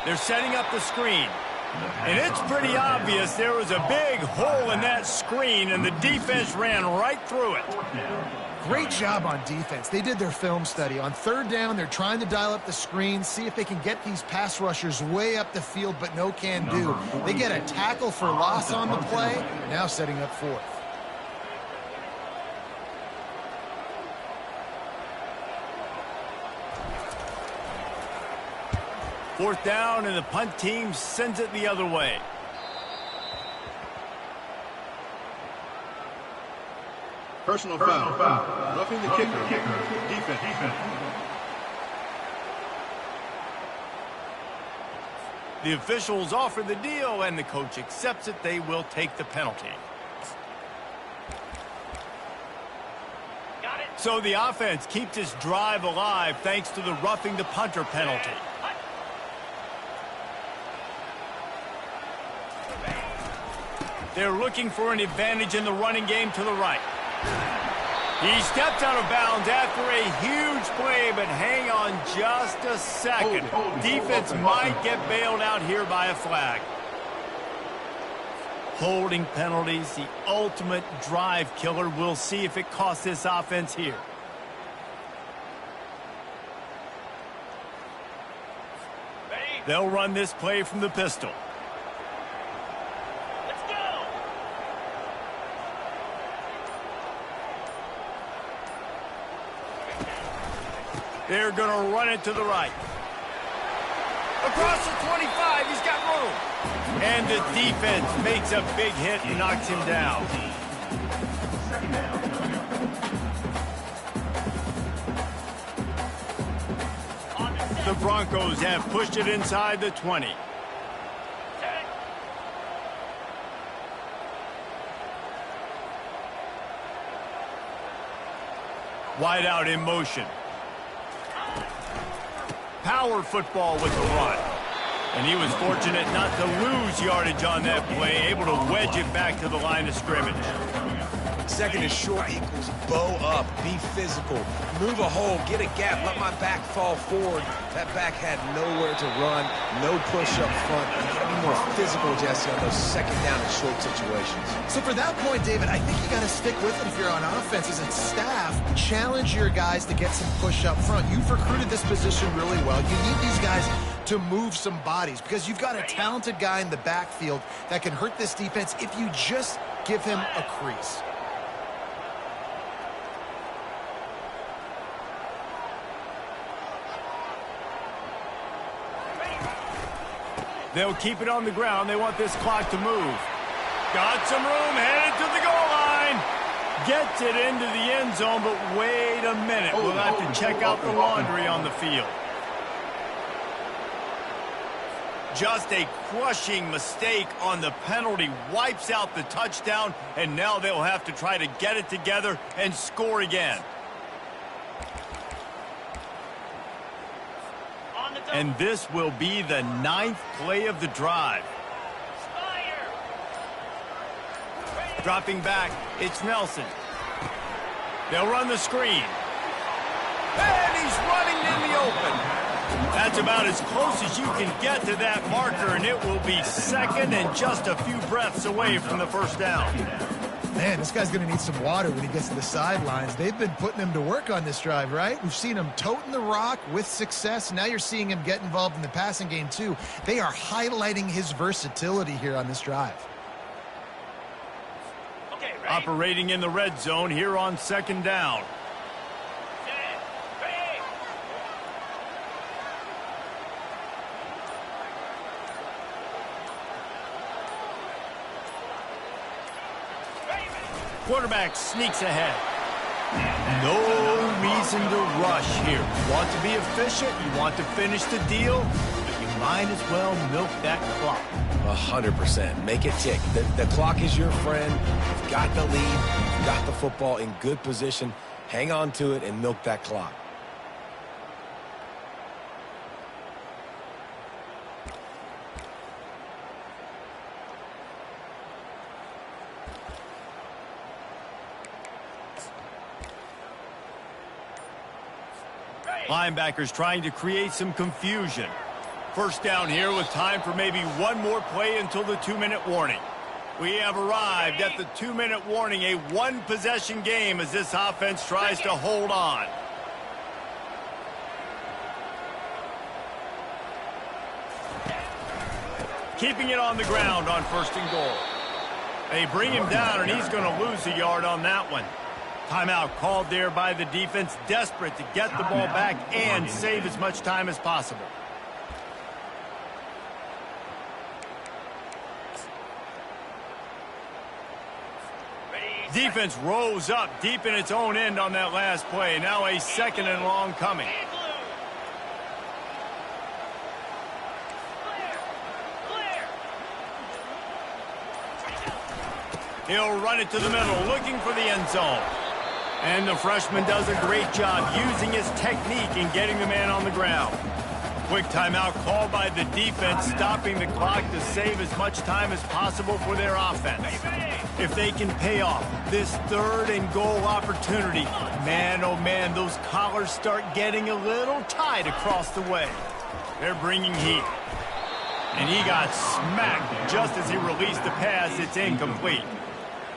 They're setting up the screen. And it's pretty obvious there was a big hole in that screen, and the defense ran right through it. Great job on defense. They did their film study. On 3rd down, they're trying to dial up the screen, see if they can get these pass rushers way up the field, but no can do. They get a tackle for loss on the play, now setting up 4th. Fourth down, and the punt team sends it the other way. Personal foul. Roughing the kicker. Defense. The officials offer the deal, and the coach accepts it. They will take the penalty. Got it. So the offense keeps this drive alive thanks to the roughing the punter penalty. They're looking for an advantage in the running game to the right. He stepped out of bounds after a huge play, but hang on just a second. Defense might get bailed out here by a flag. Holding penalties, the ultimate drive killer. We'll see if it costs this offense here. They'll run this play from the pistol. They're going to run it to the right. Across the 25, he's got room. And the defense makes a big hit and knocks him down. The Broncos have pushed it inside the 20. Wide out in motion. Power football with the run. And he was fortunate not to lose yardage on that play, able to wedge it back to the line of scrimmage. 2nd and short equals bow up, be physical, move a hole, get a gap, let my back fall forward. That back had nowhere to run, no push up front. You got to be more physical, Jesse, on those 2nd down and short situations. So for that point, David, I think you got to stick with it if you're on offense. As a staff, challenge your guys to get some push up front. You've recruited this position really well. You need these guys to move some bodies because you've got a talented guy in the backfield that can hurt this defense if you just give him a crease. They'll keep it on the ground. They want this clock to move. Got some room, headed to the goal line. Gets it into the end zone, but wait a minute. We'll have to check out the laundry on the field. Just a crushing mistake on the penalty. Wipes out the touchdown, and now they'll have to try to get it together and score again. And this will be the 9th play of the drive. Dropping back, it's Nelson. They'll run the screen. And he's running in the open. That's about as close as you can get to that marker, and it will be 2nd and just a few breaths away from the first down. Man, this guy's going to need some water when he gets to the sidelines. They've been putting him to work on this drive, right? We've seen him toting the rock with success. Now you're seeing him get involved in the passing game, too. They are highlighting his versatility here on this drive. Operating in the red zone here on 2nd down. Quarterback sneaks ahead. No reason to rush here. You want to be efficient, you want to finish the deal, but you might as well milk that clock. 100%. Make it tick. The clock is your friend. You've got the lead. You've got the football in good position. Hang on to it and milk that clock. Linebackers trying to create some confusion. First down here with time for maybe one more play until the 2-minute warning. We have arrived at the 2-minute warning, a one-possession game as this offense tries to hold on. Keeping it on the ground on 1st and goal. They bring him down, and he's going to lose a yard on that one. Timeout called there by the defense, desperate to get the ball back and save as much time as possible. Defense rose up deep in its own end on that last play. Now a 2nd and long coming. He'll run it to the middle, looking for the end zone. And the freshman does a great job using his technique and getting the man on the ground. Quick timeout called by the defense, stopping the clock to save as much time as possible for their offense. If they can pay off this 3rd and goal opportunity, man, oh man, those collars start getting a little tight across the way. They're bringing heat. And he got smacked just as he released the pass. It's incomplete.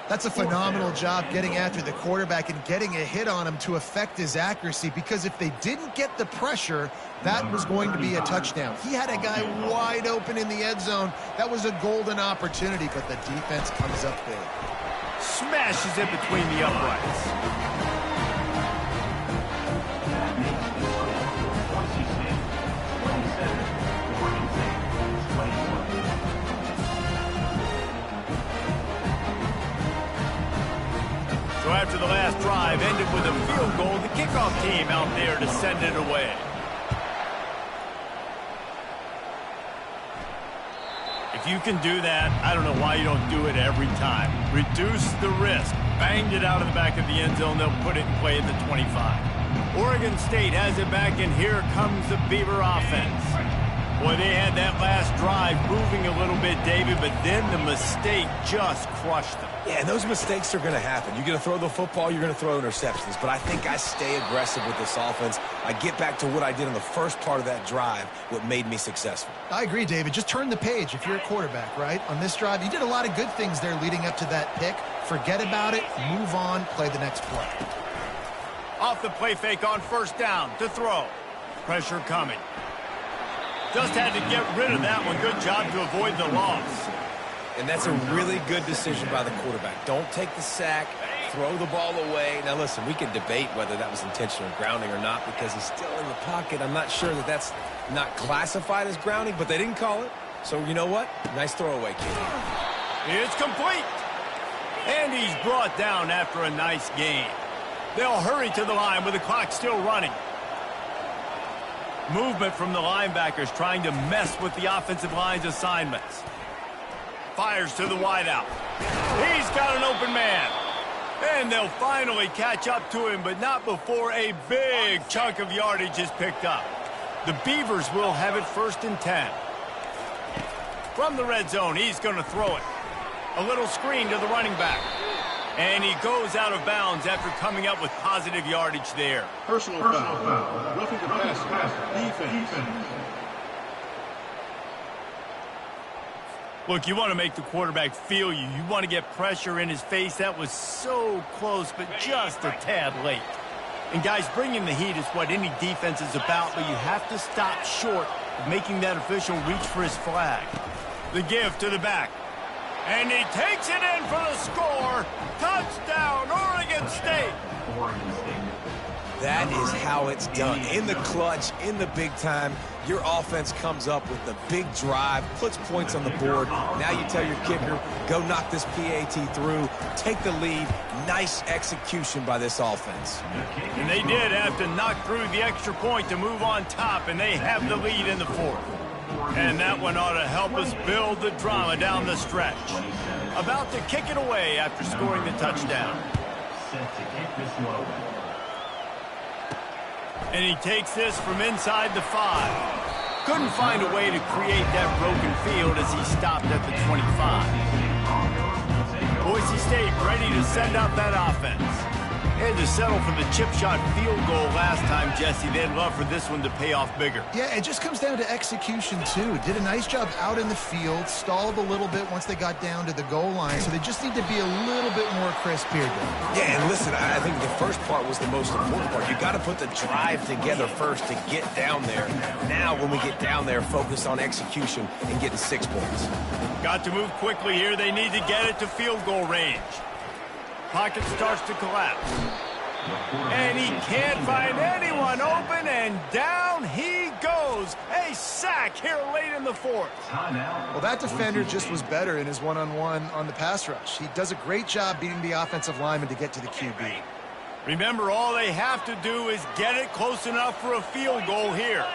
That's a phenomenal job getting after the quarterback and getting a hit on him to affect his accuracy, because if they didn't get the pressure, that was going to be a touchdown. He had a guy wide open in the end zone. That was a golden opportunity, but the defense comes up big. Smashes it between the uprights. So after the last drive ended with a field goal, the kickoff team out there to send it away. If you can do that, I don't know why you don't do it every time. Reduce the risk. Banged it out of the back of the end zone. They'll put it in play at the 25. Oregon State has it back, and here comes the Beaver offense. Boy, they had that last drive moving a little bit, David, but then the mistake just crushed them. Yeah, and those mistakes are going to happen. You're going to throw the football, you're going to throw interceptions. But I think I stay aggressive with this offense. I get back to what I did in the first part of that drive, what made me successful. I agree, David. Just turn the page if you're a quarterback, right? On this drive, you did a lot of good things there leading up to that pick. Forget about it, move on, play the next play. Off the play fake on 1st down to throw. Pressure coming. Just had to get rid of that one. Good job to avoid the loss. And that's a really good decision by the quarterback. Don't take the sack, throw the ball away. Now, listen, we can debate whether that was intentional grounding or not because he's still in the pocket. I'm not sure that that's not classified as grounding, but they didn't call it. So, you know what? Nice throwaway, kid. It's complete. And he's brought down after a nice gain. They'll hurry to the line with the clock still running. Movement from the linebackers trying to mess with the offensive line's assignments. Fires to the wideout. He's got an open man. And they'll finally catch up to him, but not before a big chunk of yardage is picked up. The Beavers will have it 1st and 10. From the red zone, he's going to throw it. A little screen to the running back. And he goes out of bounds after coming up with positive yardage there. Personal foul. Roughing the passer. Defense. Look, you want to make the quarterback feel you. You want to get pressure in his face. That was so close, but just a tad late. And, guys, bringing the heat is what any defense is about, but you have to stop short of making that official reach for his flag. The give to the back. And he takes it in for the score. Touchdown, Oregon State. Oregon State. That is how it's done. In the clutch, in the big time, your offense comes up with the big drive, puts points on the board. Now you tell your kicker, go knock this PAT through, take the lead. Nice execution by this offense. And they did have to knock through the extra point to move on top, and they have the lead in the fourth. And that one ought to help us build the drama down the stretch. About to kick it away after scoring the touchdown. Set to kick this one away. And he takes this from inside the 5. Couldn't find a way to create that broken field as he stopped at the 25. Boise State ready to send out that offense. They had to settle for the chip shot field goal last time, Jesse. They'd love for this one to pay off bigger. Yeah, it just comes down to execution, too. Did a nice job out in the field, stalled a little bit once they got down to the goal line, so they just need to be a little bit more crisp here, Dave. Yeah, and listen, I think the first part was the most important part. You got to put the drive together first to get down there. Now, when we get down there, focus on execution and getting 6 points. Got to move quickly here. They need to get it to field goal range. Pocket starts to collapse. And he can't find anyone open, and down he goes. A sack here late in the fourth. Well, that defender just was better in his one-on-one on the pass rush. He does a great job beating the offensive lineman to get to the QB. Remember, all they have to do is get it close enough for a field goal here.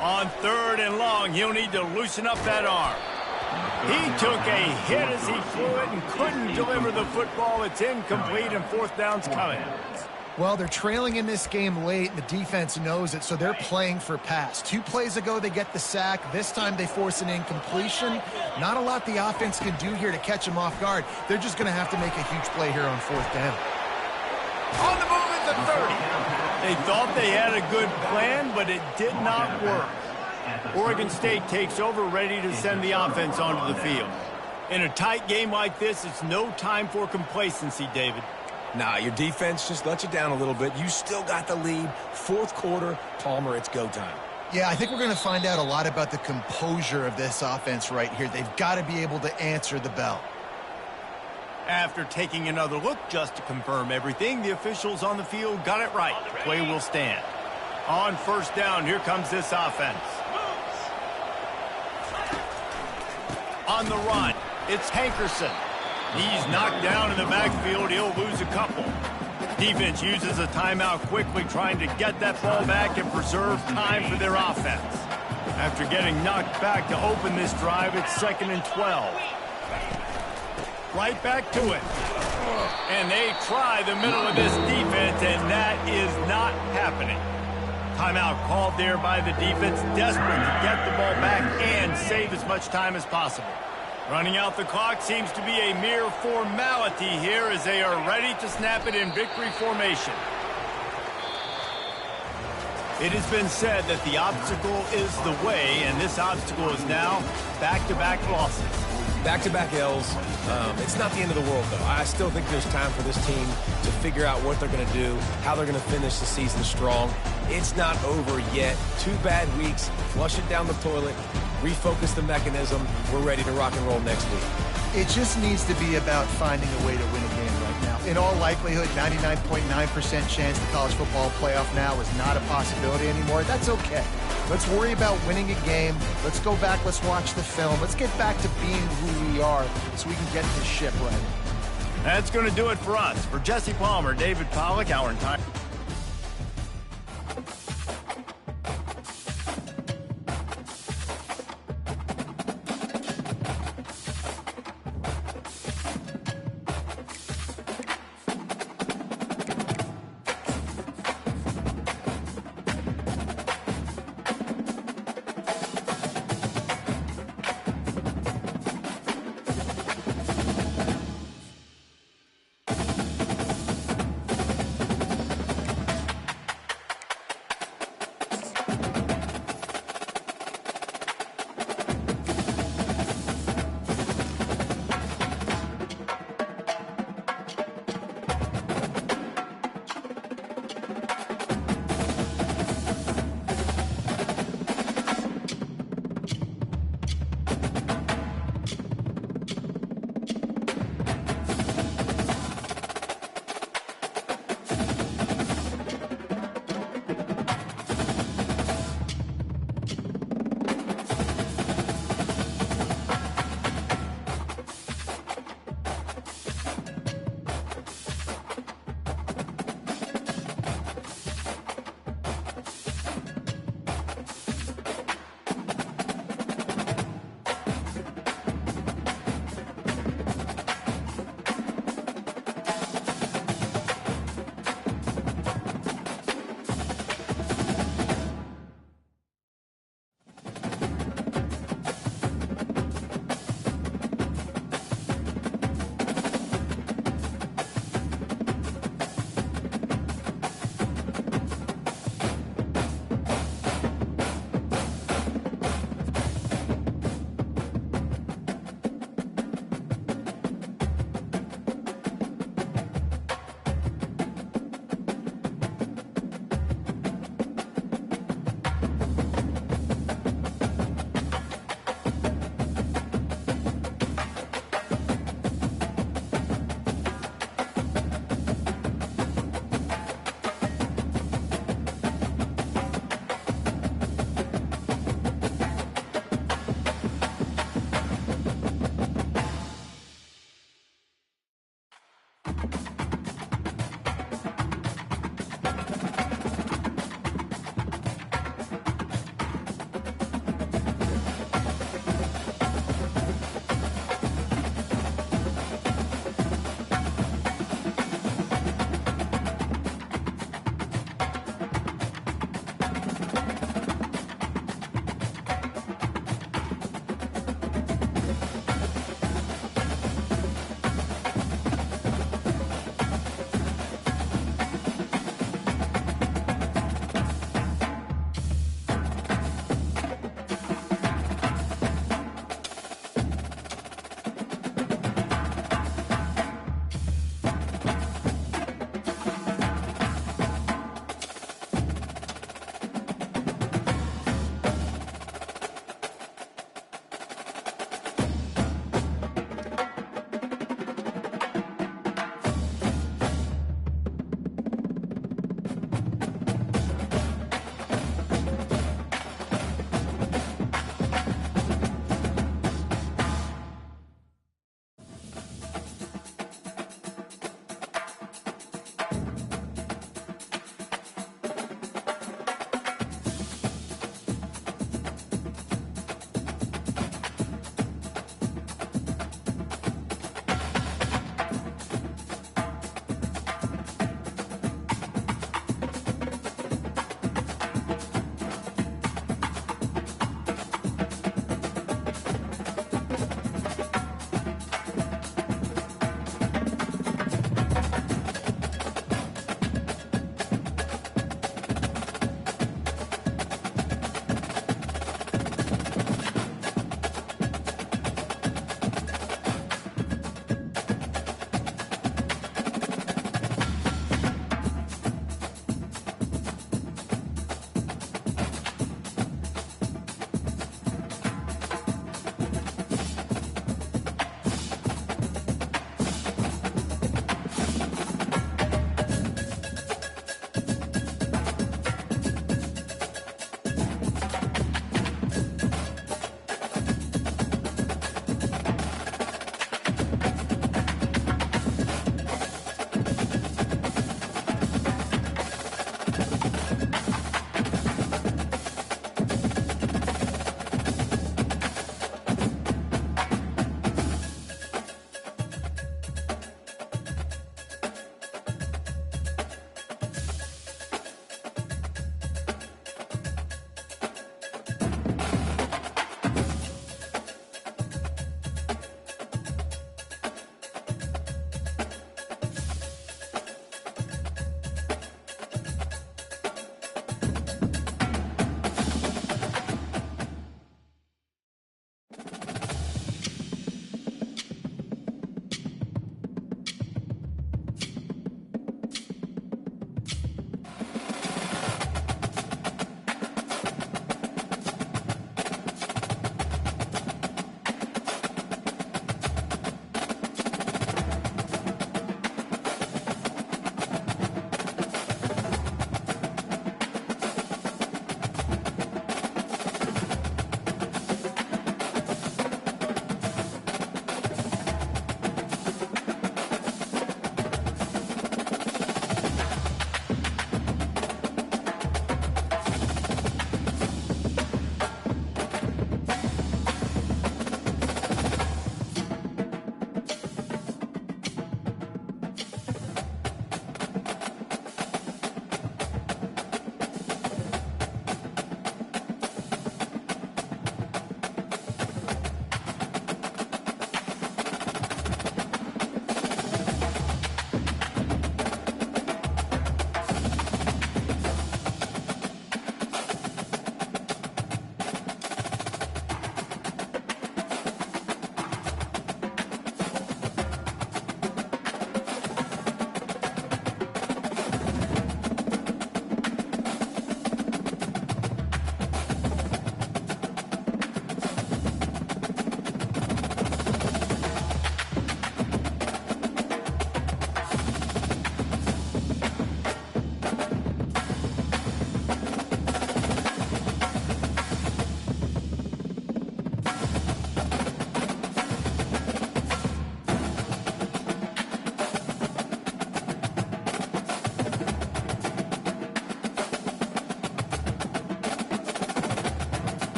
On 3rd and long, he'll need to loosen up that arm. He took a hit as he flew it and couldn't deliver the football. It's incomplete, and 4th down's coming. Well, they're trailing in this game late, and the defense knows it, so they're playing for pass. 2 plays ago, they get the sack. This time, they force an incompletion. Not a lot the offense can do here to catch them off guard. They're just going to have to make a huge play here on 4th down. On the move at the 30. They thought they had a good plan, but it did not work. Oregon State takes over, ready to send the offense onto the field. In a tight game like this, it's no time for complacency, David. Nah, your defense just let you down a little bit. You still got the lead. 4th quarter, Palmer, it's go time. Yeah, I think we're going to find out a lot about the composure of this offense right here. They've got to be able to answer the bell. After taking another look just to confirm everything, the officials on the field got it right. The play will stand. On 1st down, here comes this offense. On the run, it's Hankerson. He's knocked down in the backfield. He'll lose a couple. Defense uses a timeout quickly, trying to get that ball back and preserve time for their offense. After getting knocked back to open this drive, it's 2nd and 12. Right back to it. And they try the middle of this defense, and that is not happening. Timeout called there by the defense, desperate to get the ball back and save as much time as possible. Running out the clock seems to be a mere formality here as they are ready to snap it in victory formation. It has been said that the obstacle is the way, and this obstacle is now back-to-back losses. Back-to-back L's. It's not the end of the world, though. I still think there's time for this team to figure out what they're going to do, how they're going to finish the season strong. It's not over yet. 2 bad weeks. Flush it down the toilet. Refocus the mechanism. We're ready to rock and roll next week. It just needs to be about finding a way to win a game right now. In all likelihood, 99.9% chance the college football playoff now is not a possibility anymore. That's okay. Let's worry about winning a game. Let's go back. Let's watch the film. Let's get back to being who we are so we can get this ship right. That's going to do it for us. For Jesse Palmer, David Pollack, our entire...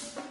it.